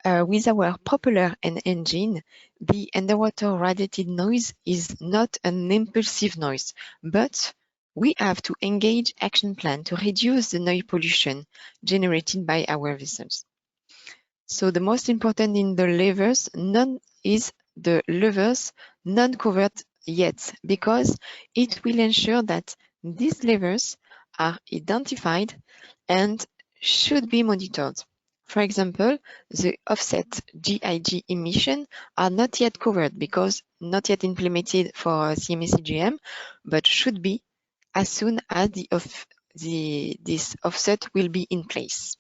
With our propeller and engine, the underwater radiated noise is not an impulsive noise, but we have to engage action plan to reduce the noise pollution generated by our vessels. So the most important in the levers is the levers not covered yet, because it will ensure that these levers are identified and should be monitored. For example, the offset GHG emission are not yet covered because not yet implemented for CMA CGM, but should be as soon as this offset will be in place.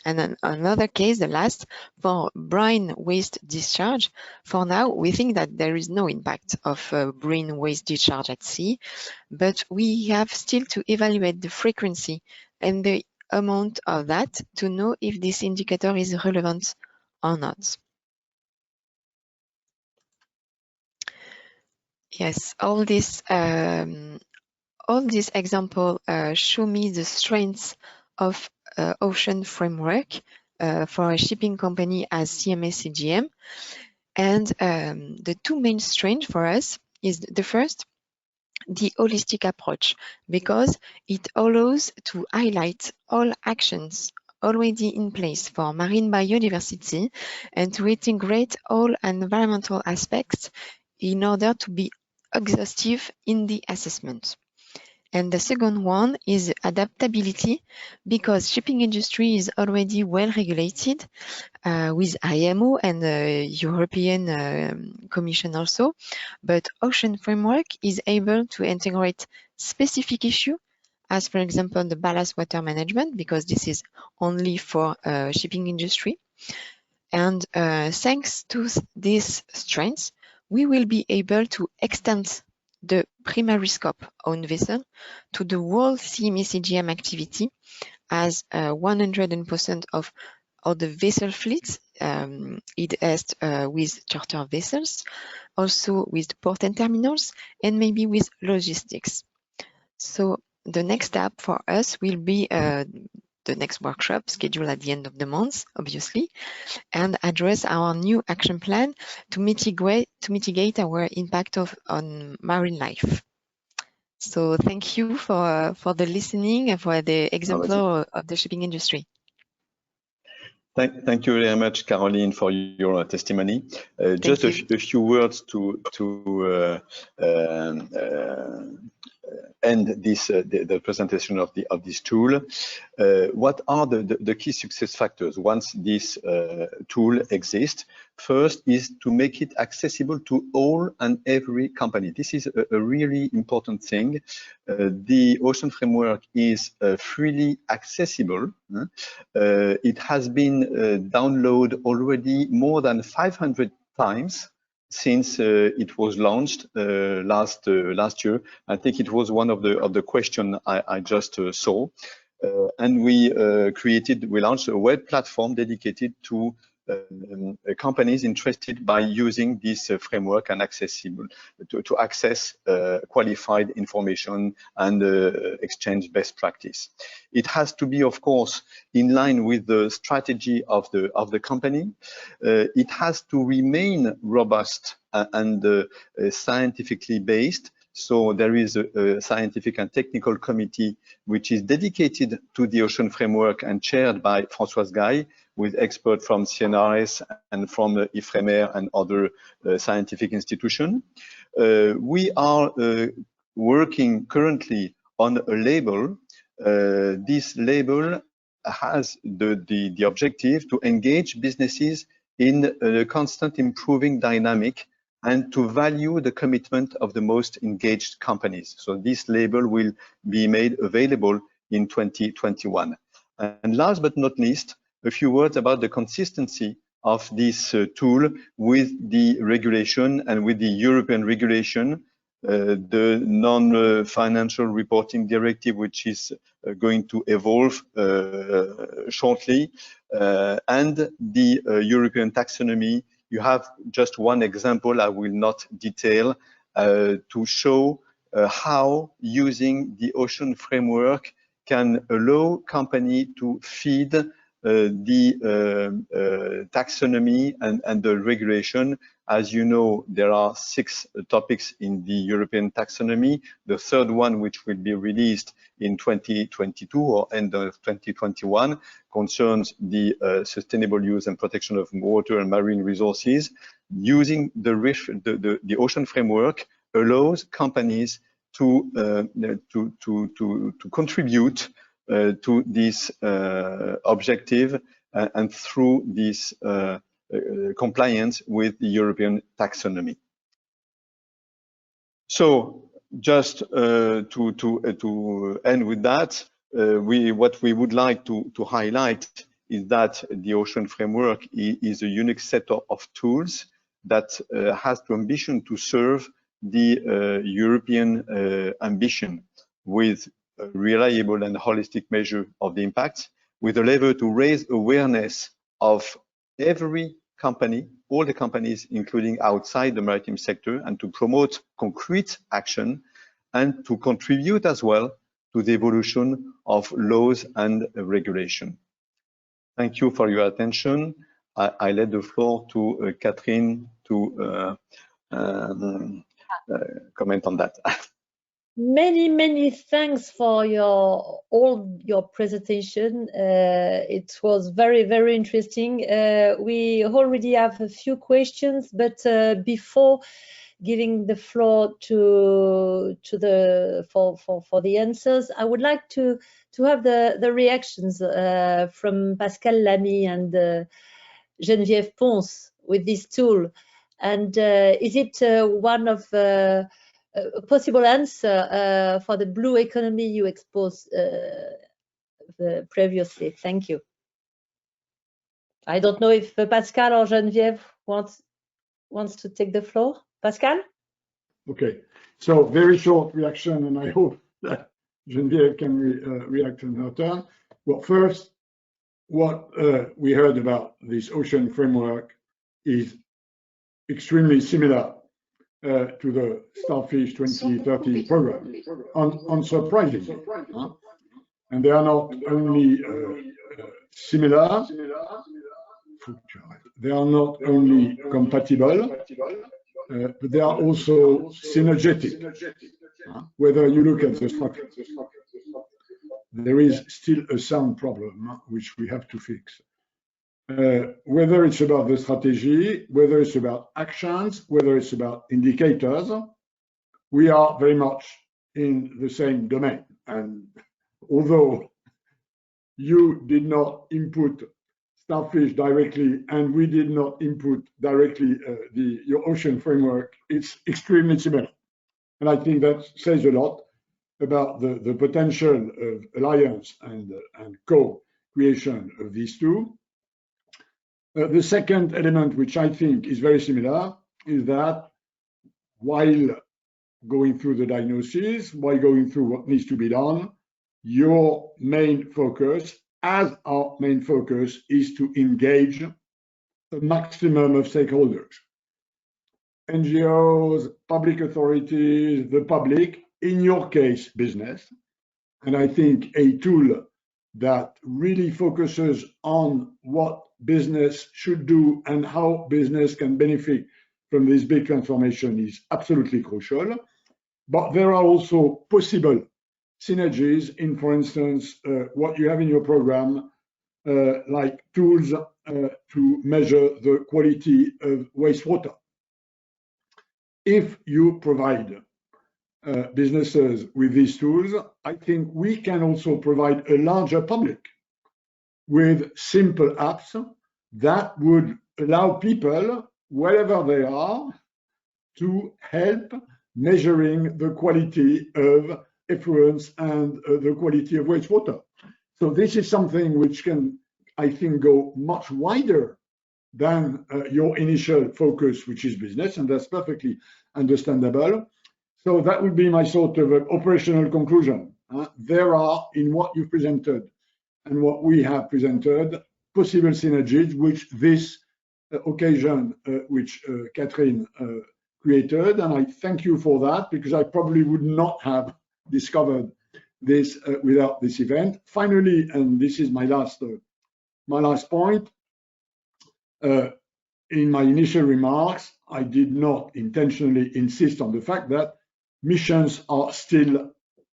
And then another case, the last, for brine waste discharge. For now, we think that there is no impact of brine waste discharge at sea, but we have still to evaluate the frequency and the amount of that to know if this indicator is relevant or not. Yes, all these examples show me the strengths of Ocean Framework for a shipping company as CMA CGM. And the two main strengths for us is the first, the holistic approach, because it allows to highlight all actions already in place for marine biodiversity and to integrate all environmental aspects in order to be exhaustive in the assessment. And the second one is adaptability, because shipping industry is already well regulated with IMO and the European Commission also, but Ocean Framework is able to integrate specific issue, as for example the ballast water management, because this is only for shipping industry. And thanks to this strength, we will be able to extend the primary scope on vessel to the whole CMA CGM activity, as 100% of all the vessel fleets, it is with charter vessels, also with port and terminals, and maybe with logistics. So the next step for us will be the next workshop scheduled at the end of the month, obviously, and address our new action plan to mitigate our impact on marine life. So thank you for the listening and for the example of the shipping industry. Thank you very much, Caroline, for your testimony. Just a few words to end this the presentation of this tool. What are the key success factors once this tool exists? First is to make it accessible to all and every company. This is a really important thing. The Ocean Framework is freely accessible. It has been downloaded already more than 500 times since it was launched last year. I think it was one of the questions I just saw, and we launched a web platform dedicated to companies interested by using this framework and accessible to access qualified information and exchange best practice. It has to be, of course, in line with the strategy of the company. It has to remain robust and scientifically based. So there is a scientific and technical committee which is dedicated to the Ocean Framework and chaired by Françoise Gaille, with experts from CNRS and from IFREMER and other scientific institutions. We are working currently on a label. This label has the objective to engage businesses in a constant improving dynamic and to value the commitment of the most engaged companies. So this label will be made available in 2021. And last but not least, a few words about the consistency of this tool with the regulation and with the European regulation, the non-financial reporting directive, which is going to evolve shortly, and the European taxonomy. You have just one example I will not detail to show how using the Ocean Framework can allow company to feed the taxonomy and the regulation. As you know, there are 6 topics in the European taxonomy. The third one, which will be released in 2022 or end of 2021, concerns the sustainable use and protection of water and marine resources. Using the Ocean Framework allows companies to contribute to this objective and through this compliance with the European taxonomy. So just to end with that, what we would like to highlight is that the Ocean Framework is a unique set of tools that has the ambition to serve the European ambition with a reliable and holistic measure of the impact, with a lever to raise awareness of every company, all the companies, including outside the maritime sector, and to promote concrete action and to contribute as well to the evolution of laws and regulation. Thank you for your attention. I let the floor to Catherine to comment on that. Many thanks for all your presentation. It was very interesting. We already have a few questions, but before giving the floor to for the answers, I would like to have the reactions from Pascal Lamy and Geneviève Pons with this tool. And is it one of a possible answer for the blue economy you exposed previously? Thank you. I don't know if Pascal or Geneviève wants to take the floor. Pascal? Okay, so very short reaction, and I hope that Geneviève can react in her turn. Well, first, what we heard about this ocean framework is extremely similar to the Starfish 2030 program, unsurprisingly. And they are not only similar, they are not only compatible, but they are also synergetic. Whether you look at the structure, there is still a sound problem which we have to fix. Whether it's about the strategy, whether it's about actions, whether it's about indicators, we are very much in the same domain. And although you did not input Starfish directly, and we did not input directly your ocean framework, it's extremely similar. And I think that says a lot about the potential of alliance and co-creation of these two. The second element, which I think is very similar, is that while going through the diagnosis, while going through what needs to be done, your main focus, as our main focus, is to engage a maximum of stakeholders, NGOs, public authorities, the public, in your case, business. And I think a tool that really focuses on what business should do and how business can benefit from this big transformation is absolutely crucial. But there are also possible synergies in, for instance, what you have in your program, like tools to measure the quality of wastewater. If you provide businesses with these tools, I think we can also provide a larger public with simple apps that would allow people, wherever they are, to help measuring the quality of effluents and the quality of wastewater. So this is something which can, I think, go much wider than your initial focus, which is business, and that's perfectly understandable. So that would be my sort of operational conclusion. There are, in what you presented and what we have presented, possible synergies, which this occasion, which Catherine created, and I thank you for that, because I probably would not have discovered this without this event. Finally, and this is my last point, in my initial remarks, I did not intentionally insist on the fact that missions are still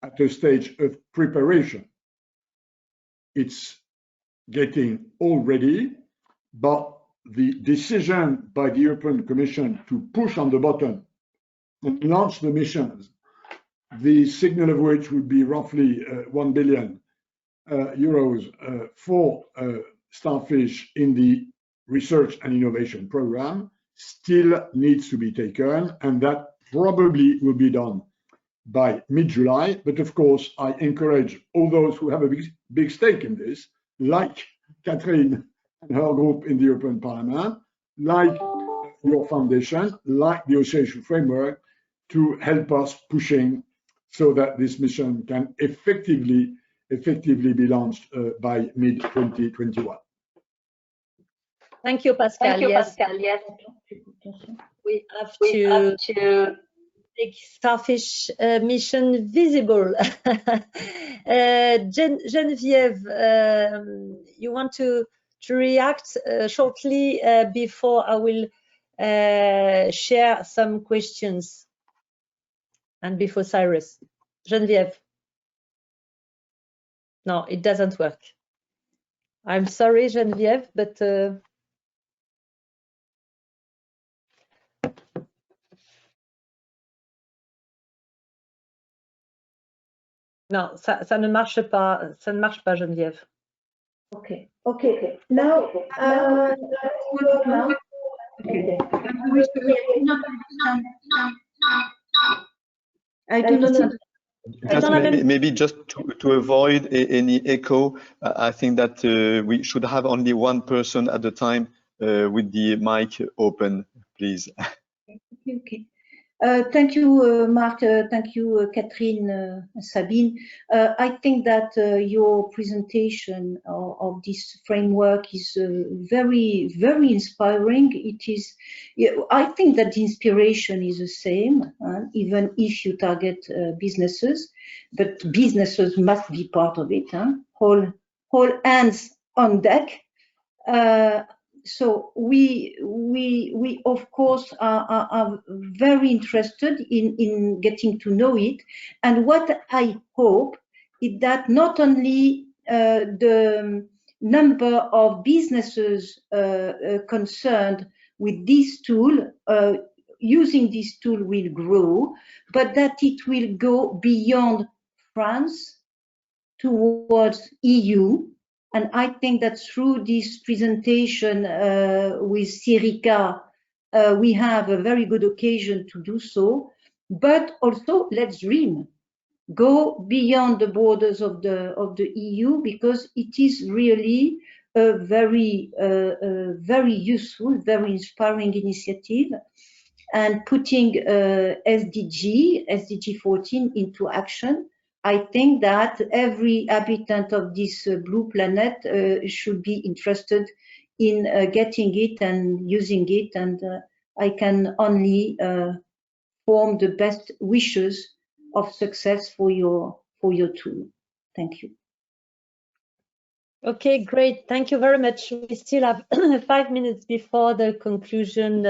at a stage of preparation. It's getting all ready, but the decision by the European Commission to push on the button and launch the missions, the signal of which would be roughly 1 billion euros for Starfish in the research and innovation program, still needs to be taken, and that probably will be done by mid-July. But of course, I encourage all those who have a big stake in this, like Catherine and her group in the European Parliament, like your foundation, like the Ocean Framework, to help us pushing so that this mission can effectively be launched by mid-2021. Thank you, Pascal. Thank you, yes. Pascal. Yes. We have to make Starfish mission visible. Geneviève, you want to react shortly before I will share some questions, and before Cyrus. Geneviève. No, it doesn't work. I'm sorry, Geneviève, but Non, ça ne marche pas. Ça ne marche pas, Geneviève. Okay. Now, work now. Okay. I do not understand. Just maybe just to avoid any echo, I think that we should have only one person at a time with the mic open, please. Okay. Thank you, Mark. Thank you, Catherine, Sabine. I think that your presentation of this framework is very, very inspiring. It is. I think that the inspiration is the same, even if you target businesses, but businesses must be part of it. All hands on deck. So we of course are very interested in getting to know it, and what I hope is that not only the number of businesses concerned with this tool, using this tool will grow, but that it will go beyond France towards EU. And I think that through this presentation with SEArica, we have a very good occasion to do so. But also, let's dream, go beyond the borders of the EU, because it is really a very useful, very inspiring initiative, and putting SDG 14 into action. I think that every habitant of this blue planet should be interested in getting it and using it, and I can only form the best wishes of success for your tool. Thank you. Okay, great. Thank you very much. We still have 5 minutes before the conclusion,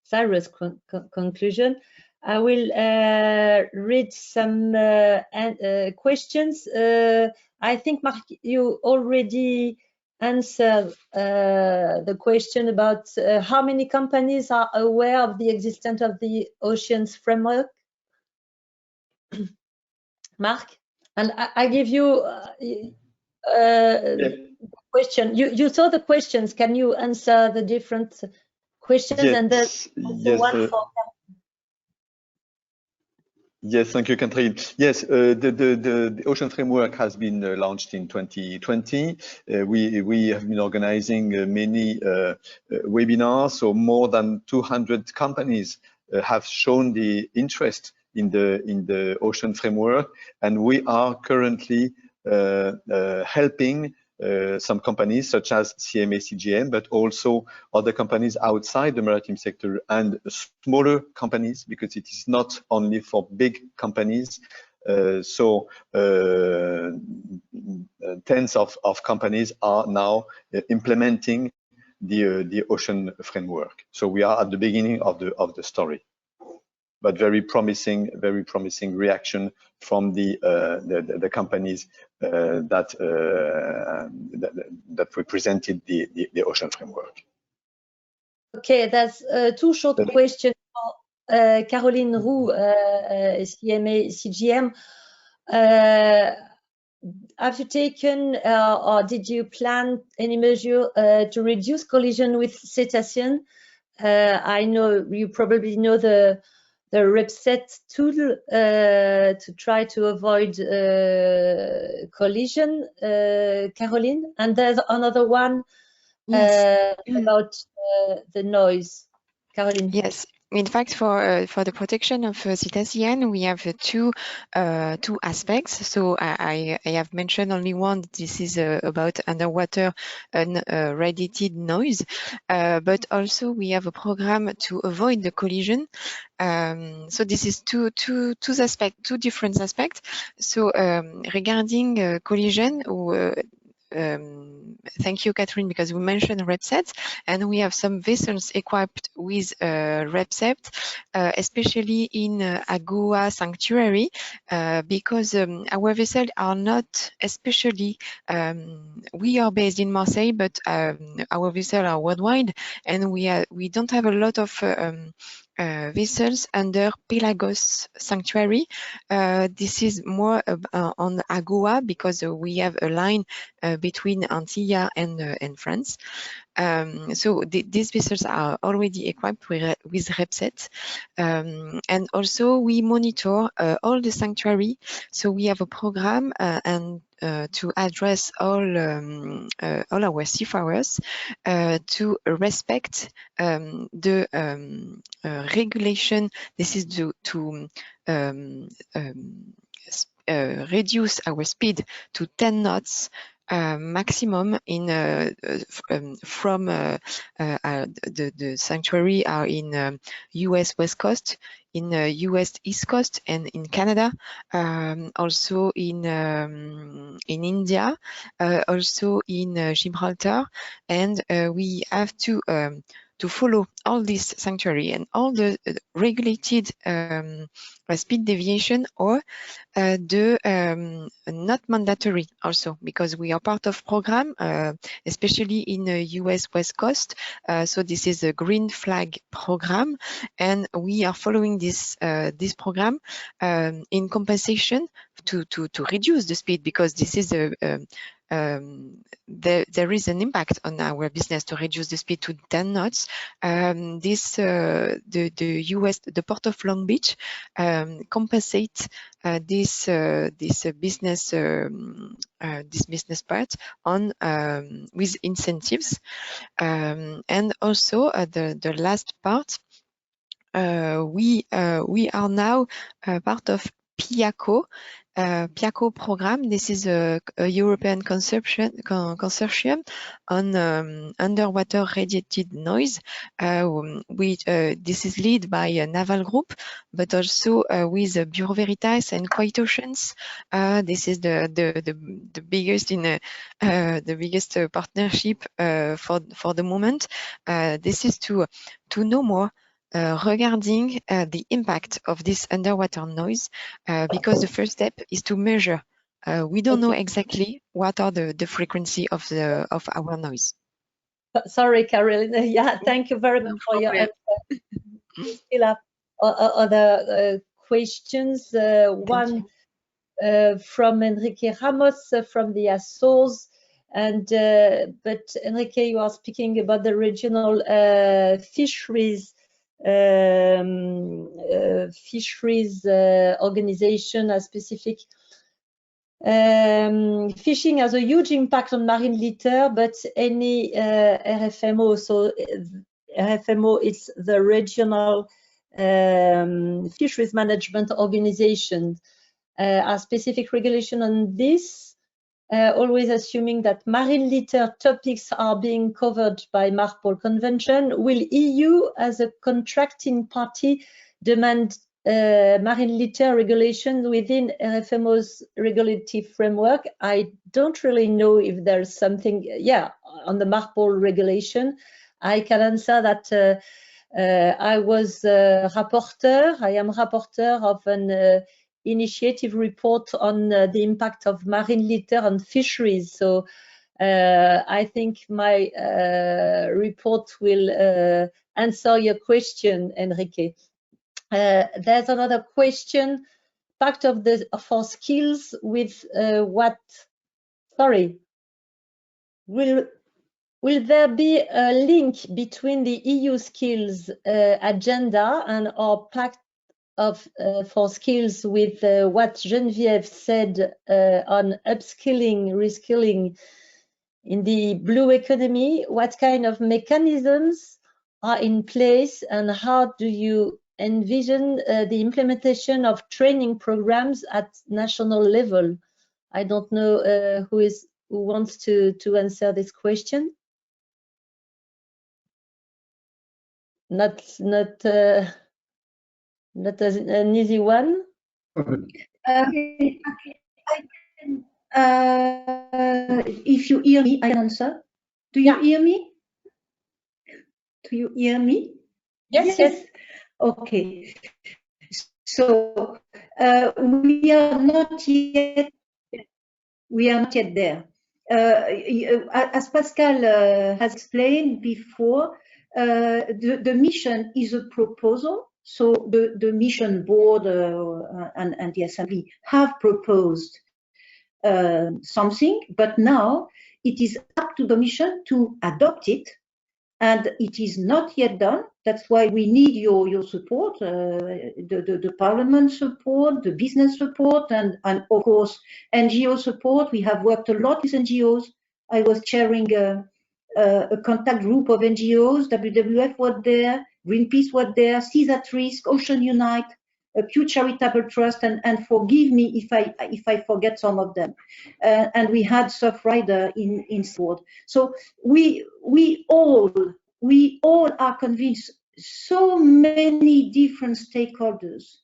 Cyrus conclusion. I will read some questions. I think, Mark, you already answered the question about how many companies are aware of the existence of the Oceans Framework. Mark, and I give you question. You saw the questions. Can you answer the different questions? Yes, And the one for Yes, thank you, Catherine. Yes, the Ocean Framework has been launched in 2020. We have been organizing many webinars, so more than 200 companies have shown the interest in the Ocean Framework, and we are currently helping some companies such as CMA CGM, but also other companies outside the maritime sector and smaller companies, because it is not only for big companies. Tens of companies are now implementing the Ocean Framework. So we are at the beginning of the story, but very promising reaction from the companies that represented the Ocean Framework. Okay, that's two short questions for Caroline Roux, CMA CGM. Have you taken or did you plan any measure to reduce collision with cetacean? I know you probably know the REPSET tool to try to avoid collision, Caroline. And there's another one about the noise, Caroline. Yes. In fact, for the protection of cetacean, we have two aspects. So I have mentioned only one. This is about underwater radiated noise, but also we have a program to avoid the collision. So this is two different aspects. So regarding collision, thank you, Catherine, because we mentioned REPSET, and we have some vessels equipped with REPSET, especially in AGOA sanctuary, because our vessels are not especially, we are based in Marseille, but our vessels are worldwide, and we don't have a lot of vessels under Pelagos Sanctuary. This is more on AGOA because we have a line between Antigua and France. So these vessels are already equipped with REPSET. And also we monitor all the sanctuary. So we have a program and to address all our seafarers to respect the regulation. This is to reduce our speed to 10 knots maximum in from the sanctuary are in US West Coast, in US East Coast, and in Canada, also in India, also in Gibraltar, and we have to follow all this sanctuary and all the regulated speed deviation, or not mandatory also, because we are part of program, especially in the US West Coast. So this is a green flag program, and we are following this this program in compensation to reduce the speed, because this is a there is an impact on our business to reduce the speed to 10 knots. The US, the Port of Long Beach, compensates this business part on with incentives, and also the last part. We are now part of PIACO. PIACO program. This is a European consortium on underwater radiated noise. This is led by a naval group, but also with Bureau Veritas and Quiet Oceans. This is the biggest in the biggest partnership for the moment. This is to know more regarding the impact of this underwater noise, because the first step is to measure. We don't know exactly what are the frequency of our noise. Sorry, Caroline. Yeah, thank you very much for your answer. We still have other questions. One from Enrique Ramos from the Azores. And but Enrique, you are speaking about the regional fisheries organization, a specific fishing has a huge impact on marine litter, but any RFMO, so RFMO is the regional fisheries management organization, a specific regulation on this, always assuming that marine litter topics are being covered by MARPOL Convention. Will EU, as a contracting party, demand marine litter regulation within RFMO's regulatory framework? I don't really know if there's something, on the MARPOL regulation. I can answer that I am rapporteur of an initiative report on the impact of marine litter on fisheries. So I think my report will answer your question, Enrique. There's another question. Part of our skills with will there be a link between the EU skills agenda and our pact for skills with what Geneviève said on upskilling, reskilling in the blue economy? What kind of mechanisms are in place, and how do you envision the implementation of training programs at national level? I don't know who wants to answer this question. Not an easy one. If you hear me, I can answer. Do you hear me? Do you hear me? Yes. Okay. So we are not yet there. As Pascal has explained before, the mission is a proposal. So the mission board and the assembly have proposed something, but now it is up to the mission to adopt it, and it is not yet done. That's why we need your support, the parliament support, the business support, and of course NGO support. We have worked a lot with NGOs. I was chairing a contact group of NGOs. WWF was there, Greenpeace was there, Seas at Risk, Ocean Unite, a Pew Charitable Trust, and forgive me if I forget some of them. And we had Surfrider in support. So we all are convinced. So many different stakeholders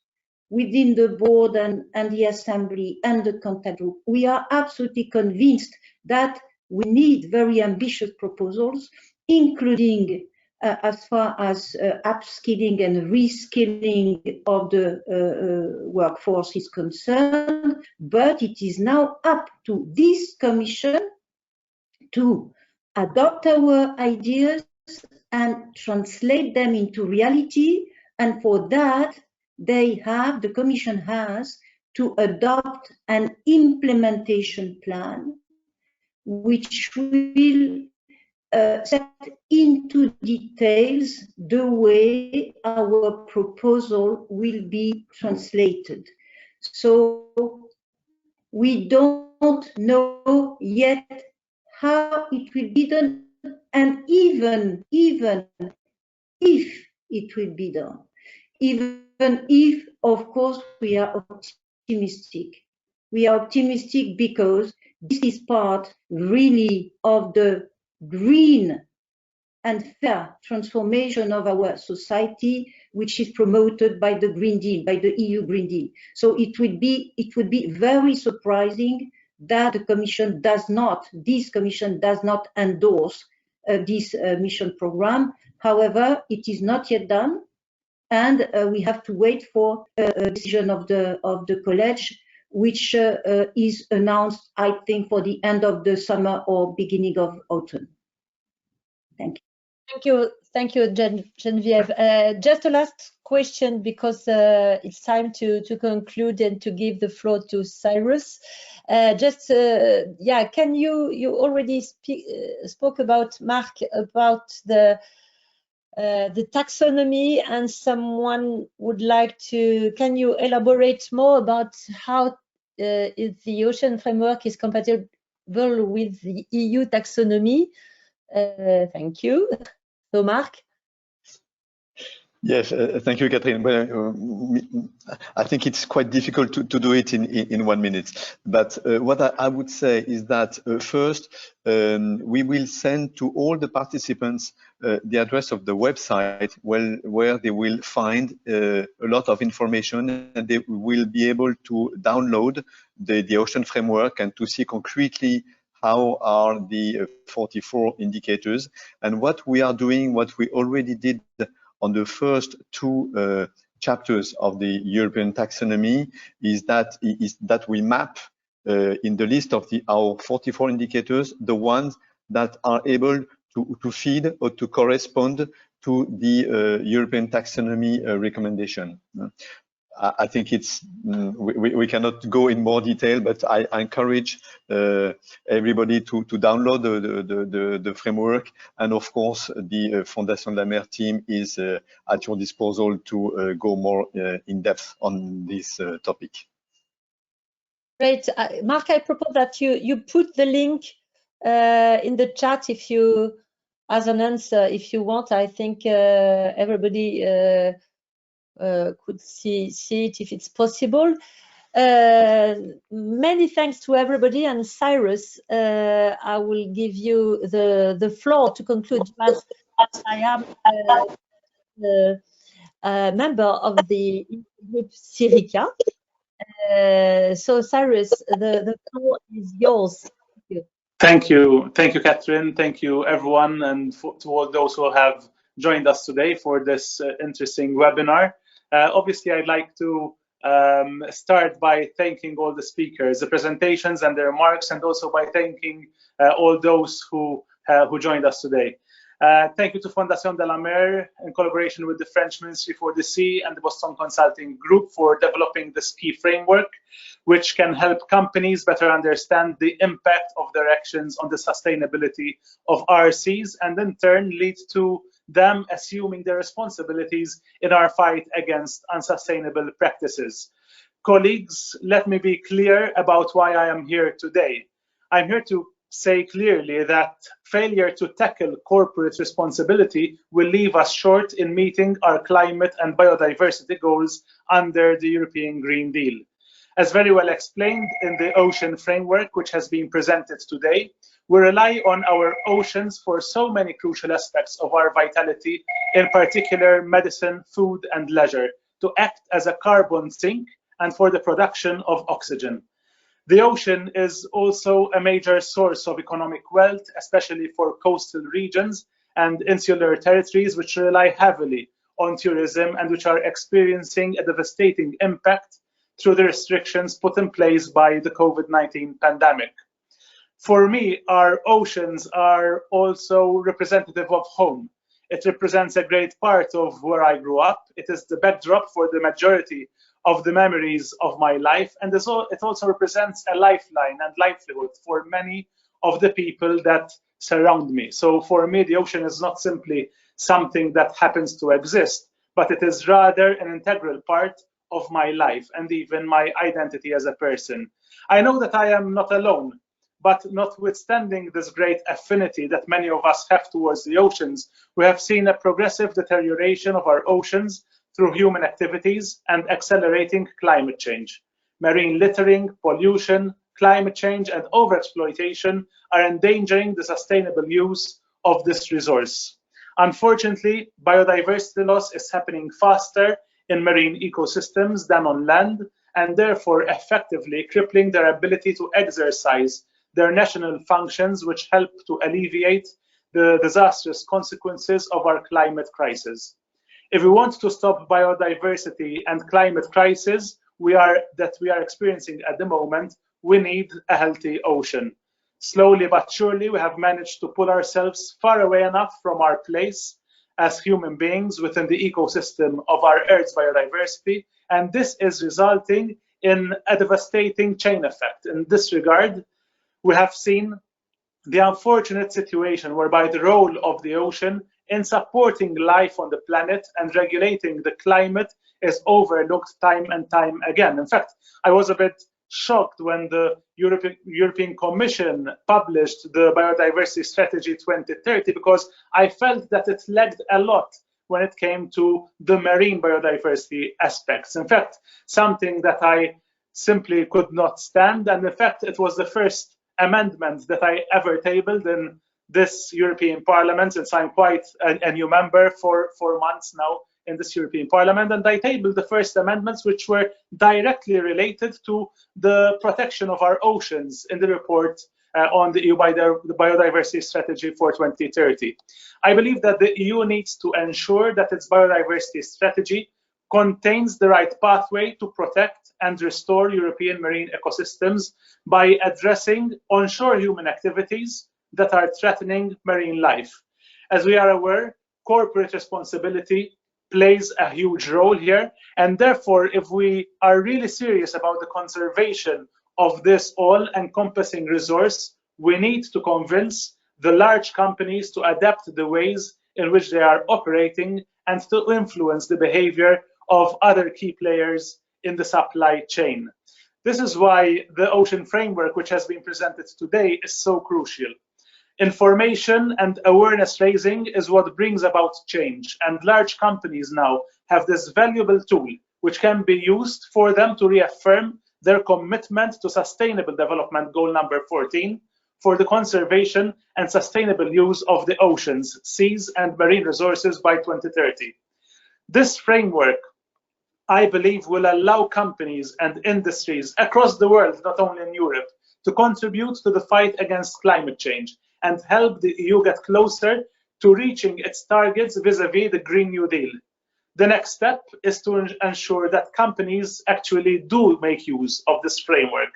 within the board and the assembly and the contact group. We are absolutely convinced that we need very ambitious proposals, including as far as upskilling and reskilling of the workforce is concerned, but it is now up to this commission to adopt our ideas and translate them into reality, and for that the commission has to adopt an implementation plan which will set into details the way our proposal will be translated. So we don't know yet how it will be done, and even if it will be done, even if, of course, we are optimistic. We are optimistic because this is part really of the green and fair transformation of our society, which is promoted by the Green Deal, by the EU Green Deal. So it would be very surprising that this commission does not endorse this mission program. However, it is not yet done, and we have to wait for a decision of the college, which is announced, I think, for the end of the summer or beginning of autumn. Thank you. Thank you, Geneviève. Just a last question, because it's time to conclude and to give the floor to Cyrus. Can you already spoke about, Marc, about the taxonomy, and someone would like to, can you elaborate more about how the ocean framework is compatible with the EU taxonomy? Thank you. So, Marc? Yes, thank you, Catherine. Well, I think it's quite difficult to do it in 1 minute. But what I would say is that first, we will send to all the participants the address of the website where they will find a lot of information, and they will be able to download the ocean framework and to see concretely how are the 44 indicators and what we are doing, what we already did on the first 2 chapters of the European taxonomy is that we map in the list of our 44 indicators the ones that are able to feed or to correspond to the European taxonomy recommendation. I think it's we cannot go in more detail, but I encourage everybody to download the framework, and of course the Fondation La Mer team is at your disposal to go more in depth on this topic. Great, Marc. I propose that you put the link in the chat if you, as an answer, if you want. I think everybody could see it if it's possible. Many thanks to everybody, and Cyrus, I will give you the floor to conclude, as I am a member of the group SEArica. So Cyrus, the floor is yours. Thank you, Catherine. Thank you, everyone, and to all those who have joined us today for this interesting webinar. Obviously, I'd like to start by thanking all the speakers, the presentations and the remarks, and also by thanking all those who joined us today. Thank you to Fondation de la Mer in collaboration with the French Ministry for the Sea and the Boston Consulting Group for developing this key framework, which can help companies better understand the impact of their actions on the sustainability of our seas, and in turn lead to them assuming their responsibilities in our fight against unsustainable practices. Colleagues, let me be clear about why I am here today. I'm here to say clearly that failure to tackle corporate responsibility will leave us short in meeting our climate and biodiversity goals under the European Green Deal. As very well explained in the Ocean Framework, which has been presented today, we rely on our oceans for so many crucial aspects of our vitality, in particular medicine, food, and leisure, to act as a carbon sink and for the production of oxygen. The ocean is also a major source of economic wealth, especially for coastal regions and insular territories, which rely heavily on tourism and which are experiencing a devastating impact through the restrictions put in place by the COVID-19 pandemic. For me, our oceans are also representative of home. It represents a great part of where I grew up. It is the backdrop for the majority of the memories of my life, and it also represents a lifeline and livelihood for many of the people that surround me. So for me, the ocean is not simply something that happens to exist, but it is rather an integral part of my life and even my identity as a person. I know that I am not alone, but notwithstanding this great affinity that many of us have towards the oceans, we have seen a progressive deterioration of our oceans through human activities and accelerating climate change. Marine littering, pollution, climate change, and overexploitation are endangering the sustainable use of this resource. Unfortunately, biodiversity loss is happening faster in marine ecosystems than on land, and therefore effectively crippling their ability to exercise their national functions, which help to alleviate the disastrous consequences of our climate crisis. If we want to stop biodiversity and climate crisis that we are experiencing at the moment, we need a healthy ocean. Slowly but surely, we have managed to pull ourselves far away enough from our place as human beings within the ecosystem of our Earth's biodiversity, and this is resulting in a devastating chain effect. In this regard, we have seen the unfortunate situation whereby the role of the ocean in supporting life on the planet and regulating the climate is overlooked time and time again. In fact, I was a bit shocked when the European Commission published the Biodiversity Strategy 2030, because I felt that it lagged a lot when it came to the marine biodiversity aspects. In fact, something that I simply could not stand, and in fact, it was the first amendment that I ever tabled in this European Parliament, since I'm quite a new member for 4 months now in this European Parliament, and I tabled the first amendments which were directly related to the protection of our oceans in the report on the EU Biodiversity Strategy for 2030. I believe that the EU needs to ensure that its biodiversity strategy contains the right pathway to protect and restore European marine ecosystems by addressing onshore human activities that are threatening marine life. As we are aware, corporate responsibility plays a huge role here, and therefore, if we are really serious about the conservation of this all-encompassing resource, we need to convince the large companies to adapt the ways in which they are operating and to influence the behavior of other key players in the supply chain. This is why the Ocean Framework, which has been presented today, is so crucial. Information and awareness raising is what brings about change, and large companies now have this valuable tool which can be used for them to reaffirm their commitment to Sustainable Development Goal number 14 for the conservation and sustainable use of the oceans, seas, and marine resources by 2030. This framework, I believe, will allow companies and industries across the world, not only in Europe, to contribute to the fight against climate change and help the EU get closer to reaching its targets vis-à-vis the Green New Deal. The next step is to ensure that companies actually do make use of this framework.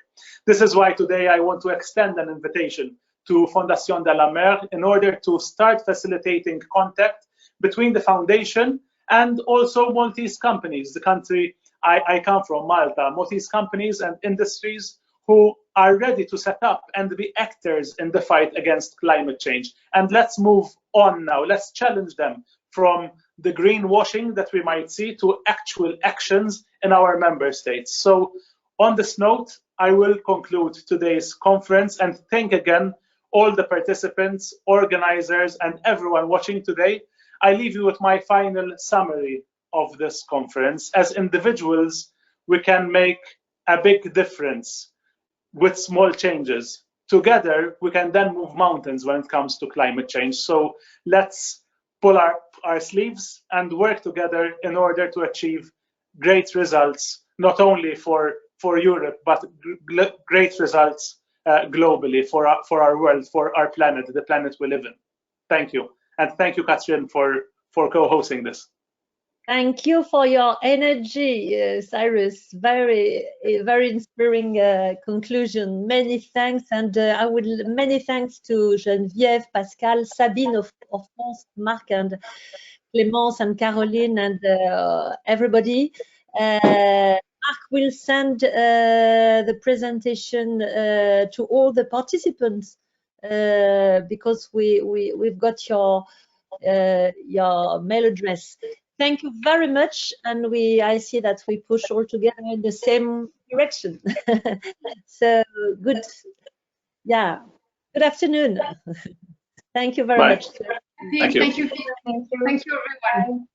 This is why today I want to extend an invitation to Fondation de la Mer in order to start facilitating contact between the foundation and also Maltese companies, the country I come from, Malta, Maltese companies and industries who are ready to set up and be actors in the fight against climate change. And let's move on now. Let's challenge them from the greenwashing that we might see to actual actions in our member states. So on this note, I will conclude today's conference and thank again all the participants, organizers, and everyone watching today. I leave you with my final summary of this conference. As individuals, we can make a big difference with small changes. Together, we can then move mountains when it comes to climate change. So let's pull our sleeves and work together in order to achieve great results, not only for Europe, but great results globally for our world, for our planet, the planet we live in. Thank you. And thank you, Catherine, for co-hosting this. Thank you for your energy, Cyrus. Very inspiring conclusion. Many thanks, and many thanks to Geneviève, Pascal, Sabine, of course, Marc, and Clémence, and Caroline, and everybody. Marc will send the presentation to all the participants because we've got your mail address. Thank you very much, and I see that we push all together in the same direction. So good, yeah. Good afternoon. Thank you very much. Thank you. Thank you, everyone.